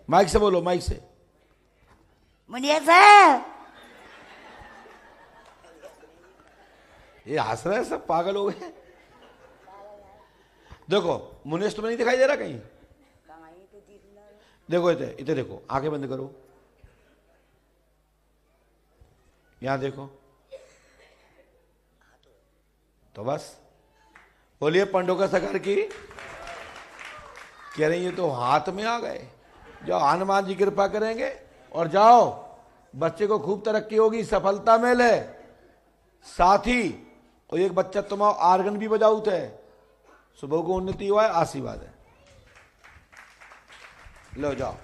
माइक से बोलो, माइक से। मुनिया साहब, ये हंस रहे हैं सब, पागल हो गए। देखो मुनेश तुम्हें नहीं दिखाई दे रहा कहीं? देखो इधर, इधर देखो, आंखें बंद करो, यहां देखो, तो बस बोलिए पंडों का सरकार की। कह रही है तो हाथ में आ गए। जाओ हनुमान जी कृपा करेंगे और जाओ, बच्चे को खूब तरक्की होगी, सफलता मिले। साथ ही और एक बच्चा तुम्हारा आर्गन भी बजाऊ थे, सुबह को उन्नति हुआ है, आशीर्वाद है। लो जाओ।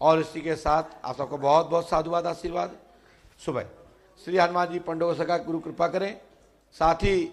और इसी के साथ आप सबको बहुत बहुत साधुवाद, आशीर्वाद। सुबह श्री हनुमान जी पंडों का सरकार गुरु कृपा करें। साथ ही